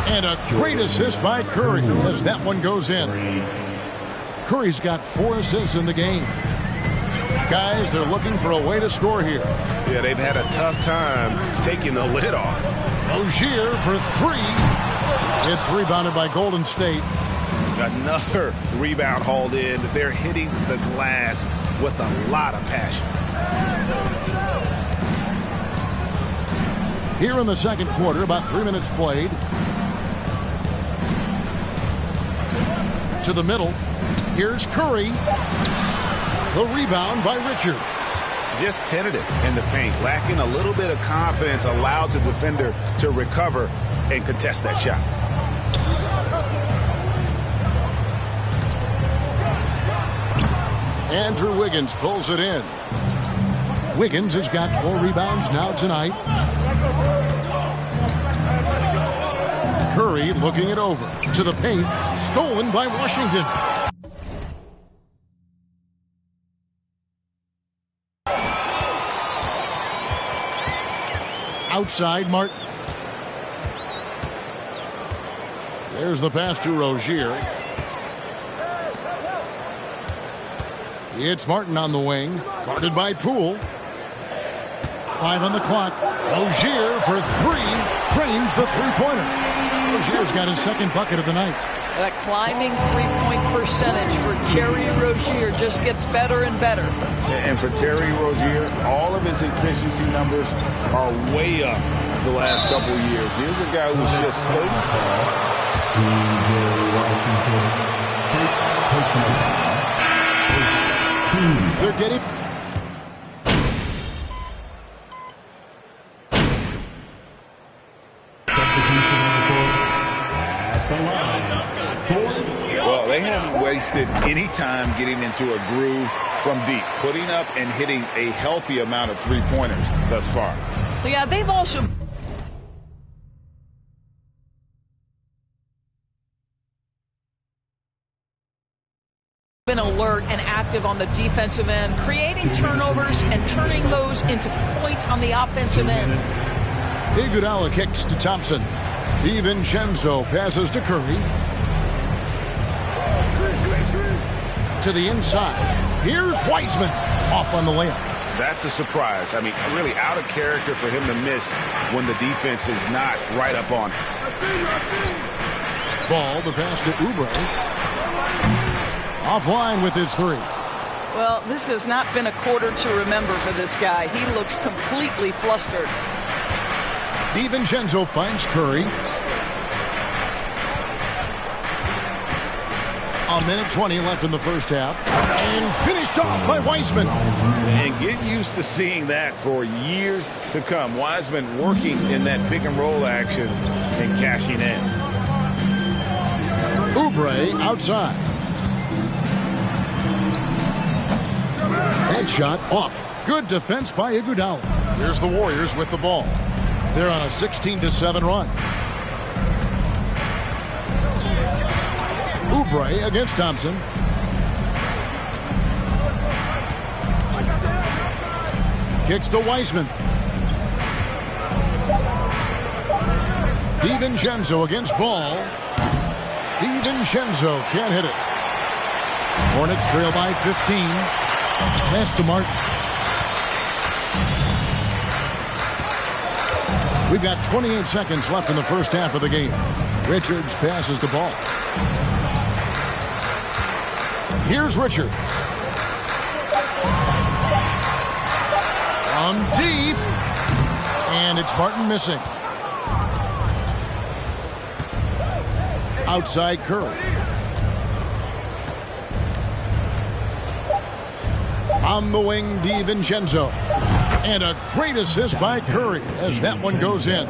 And a great assist by Curry as that one goes in. Curry's got 4 assists in the game. Guys, they're looking for a way to score here. Yeah, they've had a tough time taking the lid off. Rozier for 3. It's rebounded by Golden State. Another rebound hauled in. They're hitting the glass with a lot of passion. Here in the second quarter, about 3 minutes played. To the middle. Here's Curry. The rebound by Richards. Just tentative in the paint. Lacking a little bit of confidence. Allowed the defender to recover and contest that shot. Andrew Wiggins pulls it in. Wiggins has got 4 rebounds now tonight. Curry looking it over. To the paint. Stolen by Washington. Outside, Martin. There's the pass to Rozier. It's Martin on the wing, guarded by Poole. 5 on the clock. Rozier for 3, trains the three-pointer. Rozier's got his second bucket of the night. That climbing three-point percentage for Terry Rozier just gets better and better. And for Terry Rozier, all of his efficiency numbers are way up the last couple of years. Here's a guy who's just 35. They're getting... Well, they haven't wasted any time getting into a groove from deep, putting up and hitting a healthy amount of three-pointers thus far. Yeah, they've also been alert and active on the defensive end, creating turnovers and turning those into points on the offensive end. Iguodala kicks to Thompson. DiVincenzo passes to Curry. To the inside. Here's Wiseman off on the layup. that's a surprise. I mean, really out of character for him to miss when the defense is not right up on him. Ball, the pass to Oubre. Offline with his three. Well, this has not been a quarter to remember for this guy. He looks completely flustered. DiVincenzo finds Curry. A minute 20 left in the first half. And finished off by Wiseman. And get used to seeing that for years to come. Wiseman working in that pick and roll action and cashing in. Oubre outside. Headshot off. Good defense by Iguodala. Here's the Warriors with the ball. They're on a 16-7 run. Oubre against Thompson. Kicks to Wiseman. DiVincenzo against Ball. DiVincenzo can't hit it. Hornets trail by 15. Pass to Martin. We've got 28 seconds left in the first half of the game. Richards passes the ball. Here's Richards. From deep. And it's Martin missing. Outside Curry. On the wing, DiVincenzo. And a great assist by Curry as that one goes in.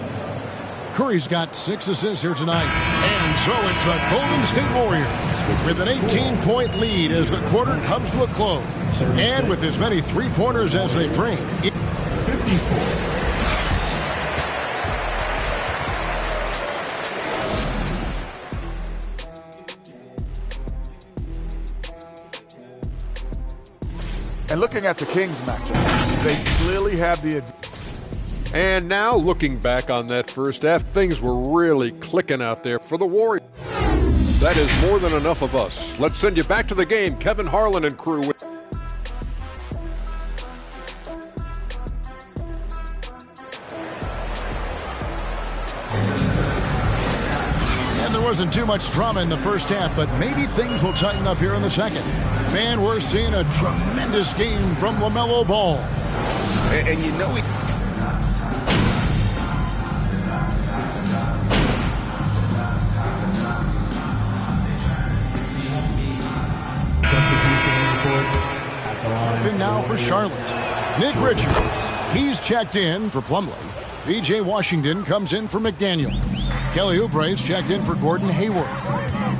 Curry's got 6 assists here tonight. And so it's the Golden State Warriors with an 18-point lead as the quarter comes to a close. And with as many three-pointers as they bring. 54. And looking at the Kings matchup, they clearly have the advantage. And now, looking back on that first half, things were really clicking out there for the Warriors. That is more than enough of us. Let's send you back to the game. Kevin Harlan and crew. And there wasn't too much drama in the first half, but maybe things will tighten up here in the second. Man, we're seeing a tremendous game from LaMelo Ball. And you know he... And now for Charlotte, Nick Richards. He's checked in for Plumlee. V.J. Washington comes in for McDaniels. Kelly Oubre's checked in for Gordon Hayward.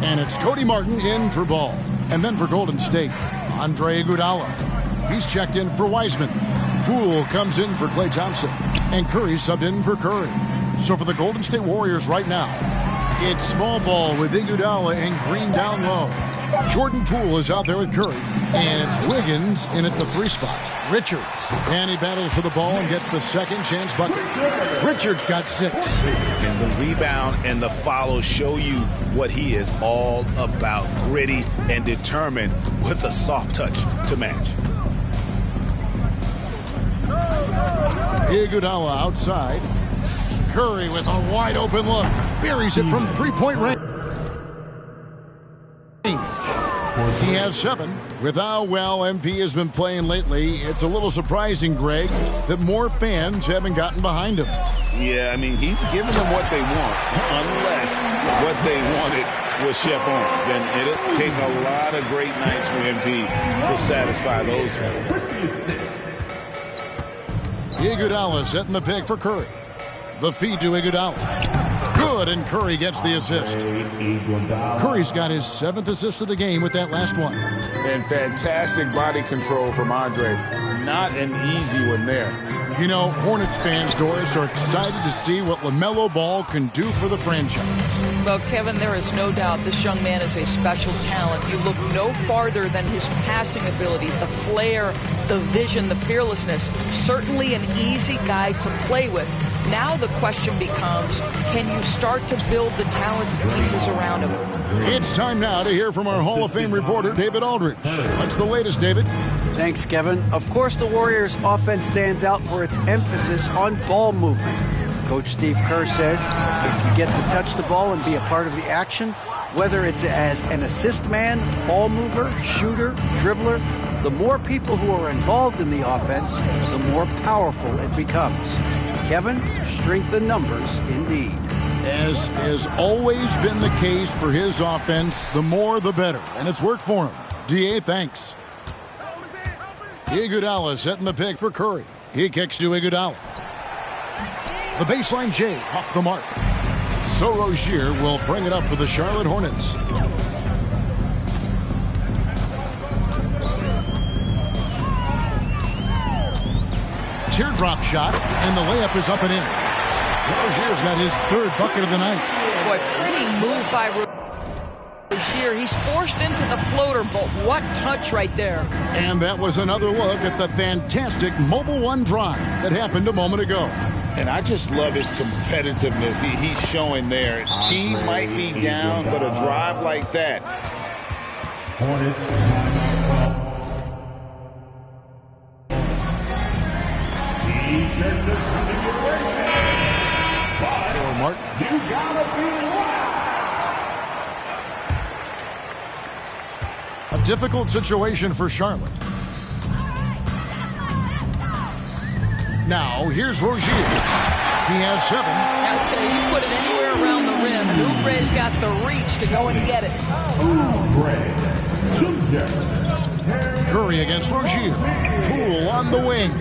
And it's Cody Martin in for Ball. And then for Golden State, Andre Iguodala. He's checked in for Wiseman. Poole comes in for Klay Thompson. And Curry subbed in for Curry. So for the Golden State Warriors right now, it's small ball with Iguodala and Green down low. Jordan Poole is out there with Curry. And it's Wiggins in at the 3 spot. Richards. And he battles for the ball and gets the second chance bucket. Richards got 6. And the rebound and the follow show you what he is all about. Gritty and determined with a soft touch to match. Iguodala outside. Curry with a wide open look. Buries it from 3-point range. He has 7. With how well MP has been playing lately, it's a little surprising, Greg, that more fans haven't gotten behind him. Yeah, I mean, he's giving them what they want, unless what they wanted was Shep on. Then it'll take a lot of great nights for MP to satisfy those fans. Iguodala setting the pick for Curry. The feed to Iguodala. Good, and Curry gets the assist. Curry's got his 7th assist of the game with that last one. And fantastic body control from Andre. Not an easy one there. You know, Hornets fans, Doris, are excited to see what LaMelo Ball can do for the franchise. Well, Kevin, there is no doubt this young man is a special talent. You look no farther than his passing ability, the flair, the vision, the fearlessness. Certainly an easy guy to play with. Now the question becomes, can you start to build the talented pieces around him? It's time now to hear from our Hall of Fame reporter, David Aldridge. What's the latest, David? Thanks, Kevin. Of course, the Warriors' offense stands out for its emphasis on ball movement. Coach Steve Kerr says if you get to touch the ball and be a part of the action, whether it's as an assist man, ball mover, shooter, dribbler, the more people who are involved in the offense, the more powerful it becomes. Kevin, strength in numbers indeed. As has always been the case for his offense, the more the better. And it's worked for him. DA, thanks. Iguodala setting the pick for Curry. He kicks to Iguodala. The baseline J off the mark. So Rozier will bring it up for the Charlotte Hornets. Teardrop shot, and the layup is up and in. Rozier's got his third bucket of the night. Boy, pretty move by Rozier. He's forced into the floater, but what touch right there. And that was another look at the fantastic Mobile One drive that happened a moment ago. And I just love his competitiveness he's showing there. Team might be down, but a drive like that. Hornets. Defensive coming your way. But Martin. You gotta be loud. A difficult situation for Charlotte. Now, here's Rozier. He has 7. I'd say you put it anywhere around the rim, and Oubre's got the reach to go and get it. Curry against Rozier. Poole on the wing.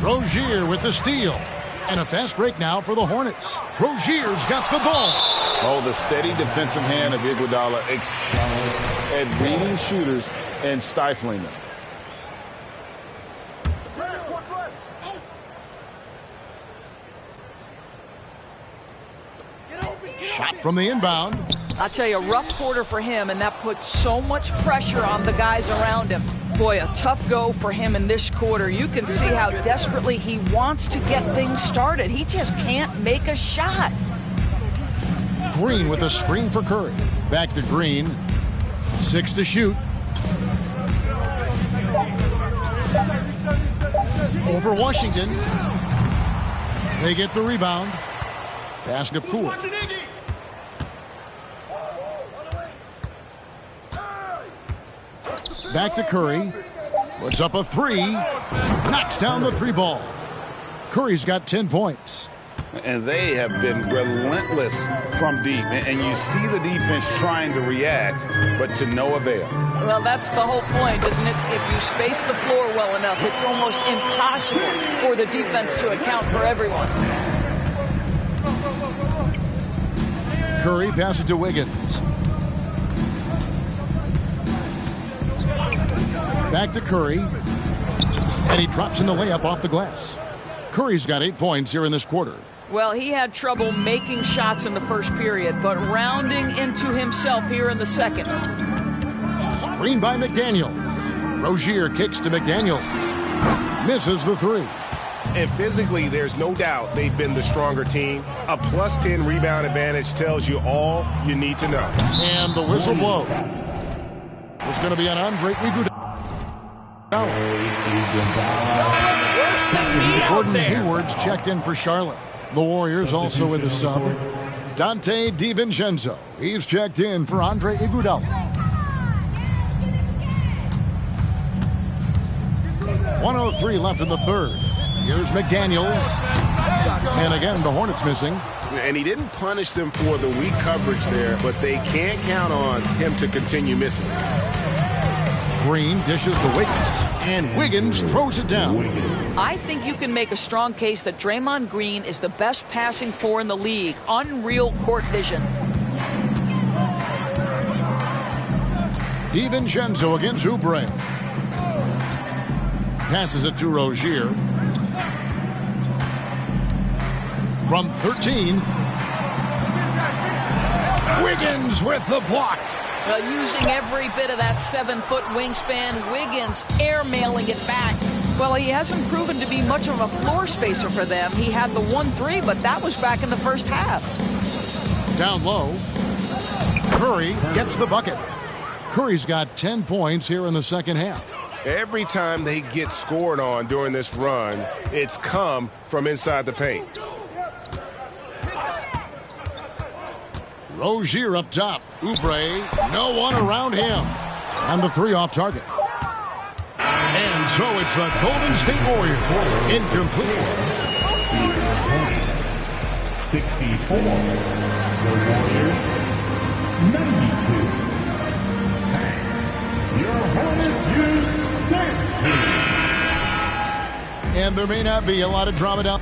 Rozier with the steal. And a fast break now for the Hornets. Rozier's got the ball. Oh, the steady defensive hand of Iguodala at reading shooters and stifling them. Shot from the inbound. I'll tell you, a rough quarter for him, and that puts so much pressure on the guys around him. Boy, a tough go for him in this quarter. You can see how desperately he wants to get things started. He just can't make a shot. Green with a screen for Curry. Back to Green. 6 to shoot. Over Washington. They get the rebound. Pass to Poole. Back to Curry. Puts up a 3. Knocks down the 3 ball. Curry's got 10 points. And they have been relentless from deep. And you see the defense trying to react, but to no avail. Well, that's the whole point, isn't it? If you space the floor well enough, it's almost impossible for the defense to account for everyone. Curry passes to Wiggins. Back to Curry. And he drops in the layup off the glass. Curry's got 8 points here in this quarter. Well, he had trouble making shots in the first period, but rounding into himself here in the second. Screen by McDaniels. Rozier kicks to McDaniels. Misses the 3. And physically, there's no doubt they've been the stronger team. A plus 10 rebound advantage tells you all you need to know. And the whistle blows. It's going to be an Andre Iguodala. Gordon Hayward's checked in for Charlotte. The Warriors also with a sub. Dante DiVincenzo. He's checked in for Andre Iguodala. 1:03 left in the third. Here's McDaniels. And again, the Hornets missing. And he didn't punish them for the weak coverage there, but they can't count on him to continue missing. Green dishes to Wiggins. And Wiggins throws it down. I think you can make a strong case that Draymond Green is the best passing 4 in the league. Unreal court vision. DiVincenzo against Oubre. Passes it to Rozier. From 13. Wiggins with the block. Using every bit of that 7-foot wingspan, Wiggins airmailing it back. Well, he hasn't proven to be much of a floor spacer for them. He had the 1-3, but that was back in the first half. Down low. Curry gets the bucket. Curry's got 10 points here in the second half. Every time they get scored on during this run, it's come from inside the paint. Rozier up top. Oubre, no one around him. And the three off target. And so it's the Golden State Warriors. Incomplete. 64. The Warriors, 92. Your Hornets use dance team. And there may not be a lot of drama down.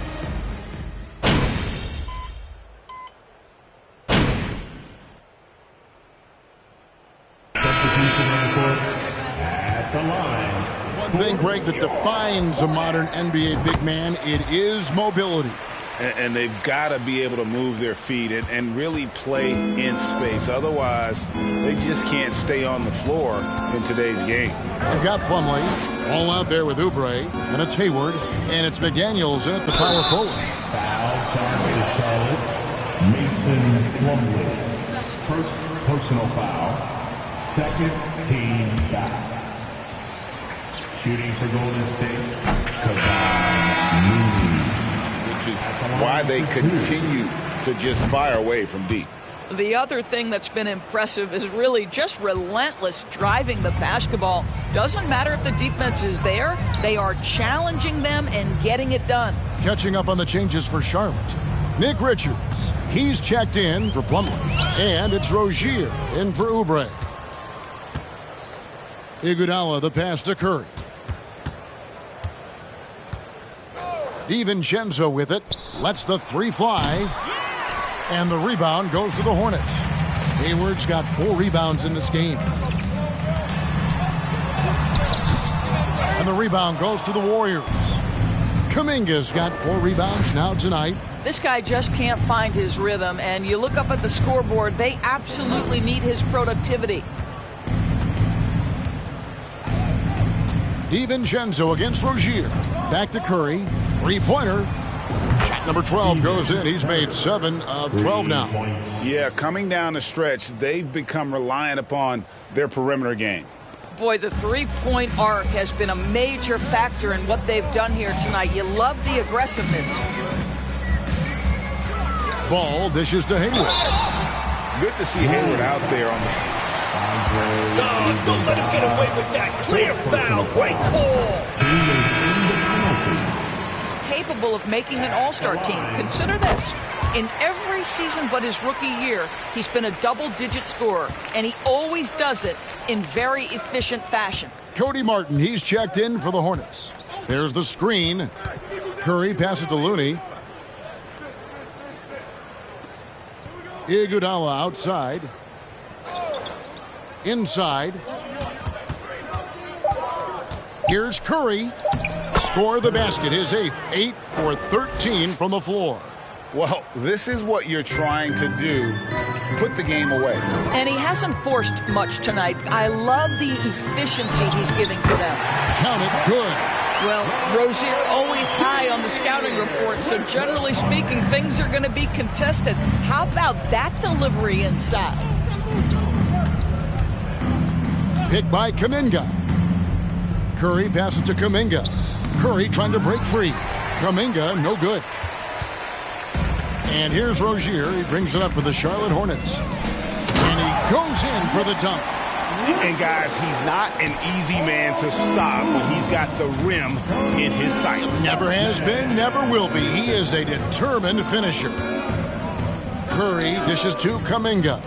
At the line. One thing, Greg, that defines a modern NBA big man, it is mobility. And they've got to be able to move their feet and really play in space. Otherwise, they just can't stay on the floor in today's game. They've got Plumlee all out there with Oubre, and it's Hayward, and it's McDaniels in at the power forward. Foul charge to Charlotte. Mason Plumlee. First personal foul. Second team foul. Shooting for Golden State. Kevon Looney. Which is why they continue to just fire away from deep. The other thing that's been impressive is really just relentless driving the basketball. Doesn't matter if the defense is there, they are challenging them and getting it done. Catching up on the changes for Charlotte. Nick Richards, he's checked in for Plumlee. And it's Rozier in for Oubre. Iguodala the pass to Curry. DiVincenzo with it. Lets the three fly. And the rebound goes to the Hornets. Hayward's got 4 rebounds in this game. And the rebound goes to the Warriors. Kuminga's got 4 rebounds now tonight. This guy just can't find his rhythm, and you look up at the scoreboard, they absolutely need his productivity. DiVincenzo against Rozier. Back to Curry. Three-pointer. Shot number 12 goes in. He's made 7 of 12 now. Yeah, coming down the stretch, they've become reliant upon their perimeter game. Boy, the three-point arc has been a major factor in what they've done here tonight. You love the aggressiveness. Ball dishes to Hayward. Good to see Hayward out there on the... Don't let him get away with that. Clear foul. Great call. He's capable of making an all-star team. Consider this. In every season but his rookie year, he's been a double-digit scorer, and he always does it in very efficient fashion. Cody Martin, he's checked in for the Hornets. There's the screen. Curry passes to Looney. Iguodala outside. Inside. Here's Curry. Score the basket, his 8th. 8 for 13 from the floor. Well, this is what you're trying to do. Put the game away. And he hasn't forced much tonight. I love the efficiency he's giving to them. Count it good. Well, Rozier always high on the scouting report, so generally speaking, things are going to be contested. How about that delivery inside? Picked by Kuminga. Curry passes to Kuminga. Curry trying to break free. Kuminga, no good. And here's Rozier. He brings it up for the Charlotte Hornets. And he goes in for the dunk. And guys, he's not an easy man to stop when he's got the rim in his sights. Never has been, never will be. He is a determined finisher. Curry dishes to Kuminga.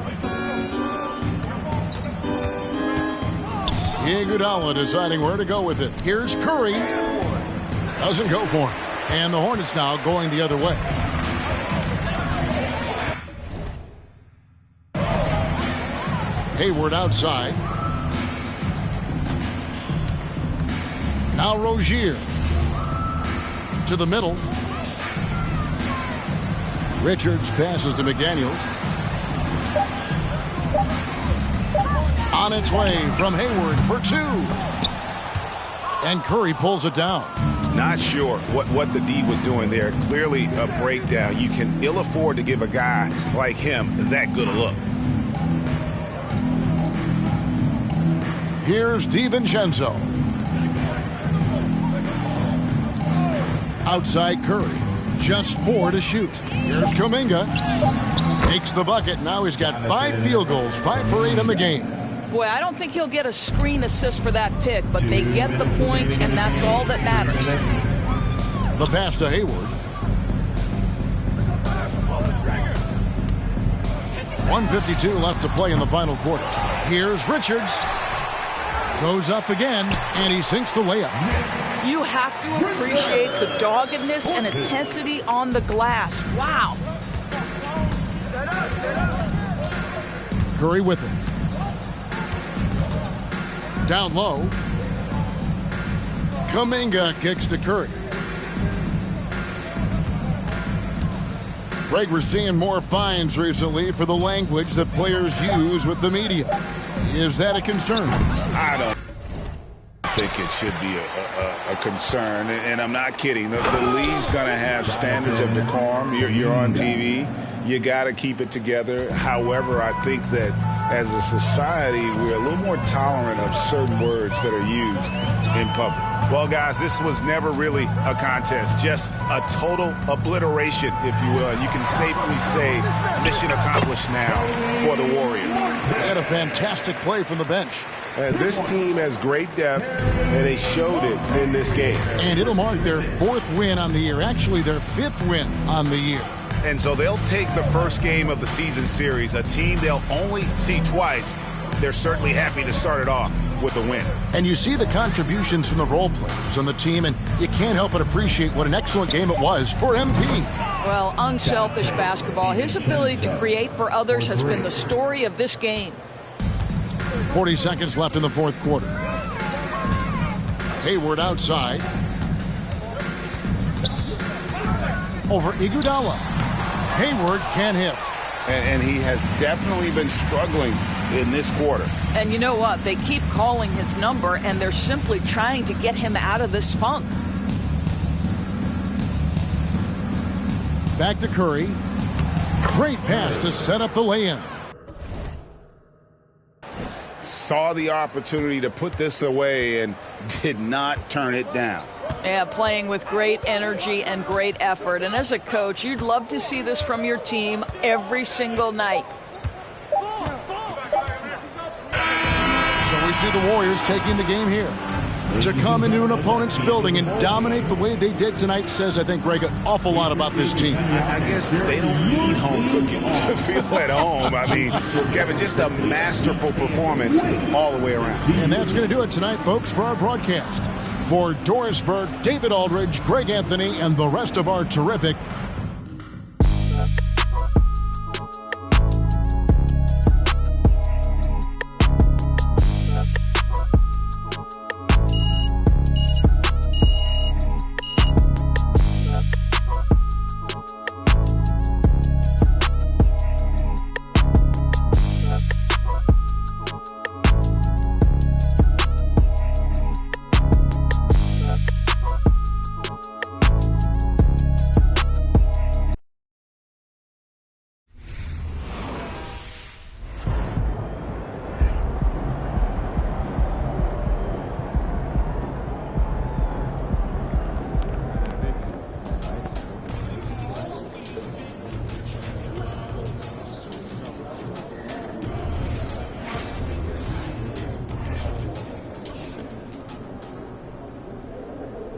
Iguodala deciding where to go with it. Here's Curry. Doesn't go for him. And the Hornets now going the other way. Hayward outside. Now Rozier. To the middle. Richards passes to McDaniels. On its way from Hayward for 2. And Curry pulls it down. Not sure what the D was doing there. Clearly a breakdown. You can ill afford to give a guy like him that good a look. Here's DiVincenzo. Outside Curry. Just 4 to shoot. Here's Kuminga. Makes the bucket. Now he's got 5 field goals, 5 for 8 in the game. Boy, I don't think he'll get a screen assist for that pick, but they get the points, and that's all that matters. The pass to Hayward. 1:52 left to play in the final quarter. Here's Richards. Goes up again, and he sinks the layup. You have to appreciate the doggedness and intensity on the glass. Wow. Curry with it. Down low. Kuminga kicks to Curry. Greg, we're seeing more fines recently for the language that players use with the media. Is that a concern? I don't think it should be a concern, and I'm not kidding. The league's going to have standards of decorum. You're on TV. You got to keep it together. However, I think that as a society, we're a little more tolerant of certain words that are used in public. Well, guys, this was never really a contest, just a total obliteration, if you will. And you can safely say mission accomplished now for the Warriors. They had a fantastic play from the bench. This team has great depth, and they showed it in this game. And it'll mark their 4th win on the year, actually their 5th win on the year. And so they'll take the first game of the season series, a team they'll only see twice. They're certainly happy to start it off with a win. And you see the contributions from the role players on the team, and you can't help but appreciate what an excellent game it was for MP. Well, unselfish basketball. His ability to create for others has been the story of this game. 40 seconds left in the 4th quarter. Hayward outside. Over Iguodala. Hayward can't hit. And he has definitely been struggling in this quarter. And you know what? They keep calling his number, and they're simply trying to get him out of this funk. Back to Curry. Great pass to set up the lay-in. Saw the opportunity to put this away and did not turn it down. Yeah, playing with great energy and great effort. And as a coach, you'd love to see this from your team every single night. So we see the Warriors taking the game here. To come into an opponent's building and dominate the way they did tonight says, I think, Greg, an awful lot about this team. I guess they don't need home cooking to feel at home. I mean, Kevin, just a masterful performance all the way around. And that's going to do it tonight, folks, for our broadcast. For Doris Burke, David Aldridge, Greg Anthony, and the rest of our terrific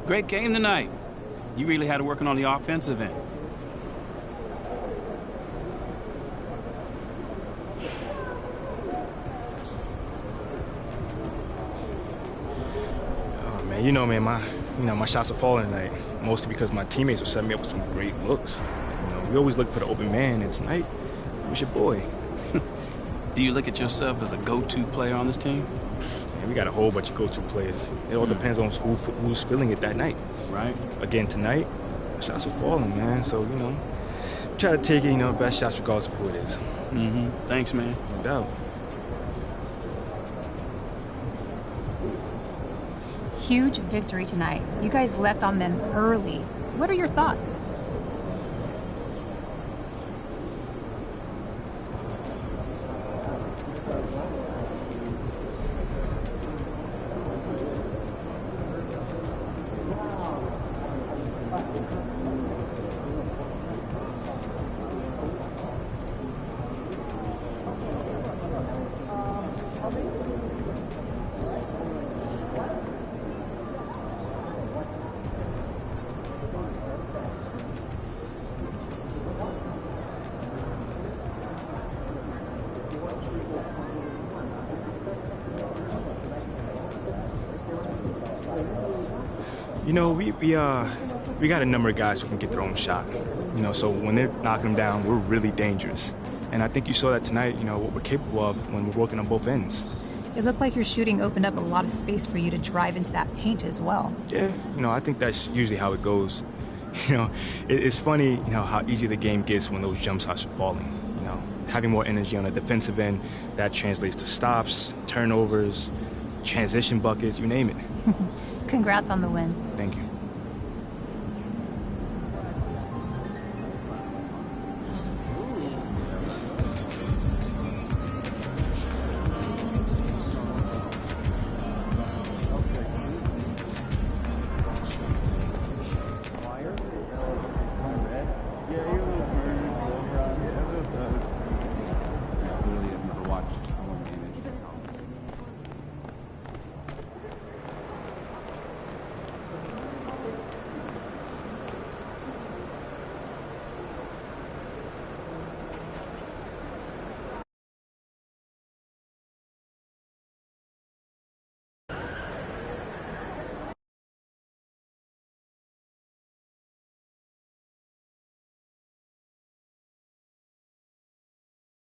Great game tonight. You really had to work on the offensive end. Oh man, you know, man, my shots were falling tonight, mostly because my teammates were setting me up with some great looks. You know, we always look for the open man, and tonight it was your boy. Do you look at yourself as a go-to player on this team? Man, we got a whole bunch of go-to players. It all depends on who's feeling it that night. Right. Again, tonight, shots were falling, man. So, you know, try to take it, best shots regardless of who it is. Mm-hmm. Thanks, man. No doubt. Huge victory tonight. You guys left on them early. What are your thoughts? You know, we got a number of guys who can get their own shot. You know, so when they're knocking them down, we're really dangerous. And I think you saw that tonight, you know, what we're capable of when we're working on both ends. It looked like your shooting opened up a lot of space for you to drive into that paint as well. Yeah, you know, I think that's usually how it goes. You know, it's funny, you know, how easy the game gets when those jump shots are falling. You know, having more energy on the defensive end, that translates to stops, turnovers, transition buckets, you name it. Congrats on the win. Thank you.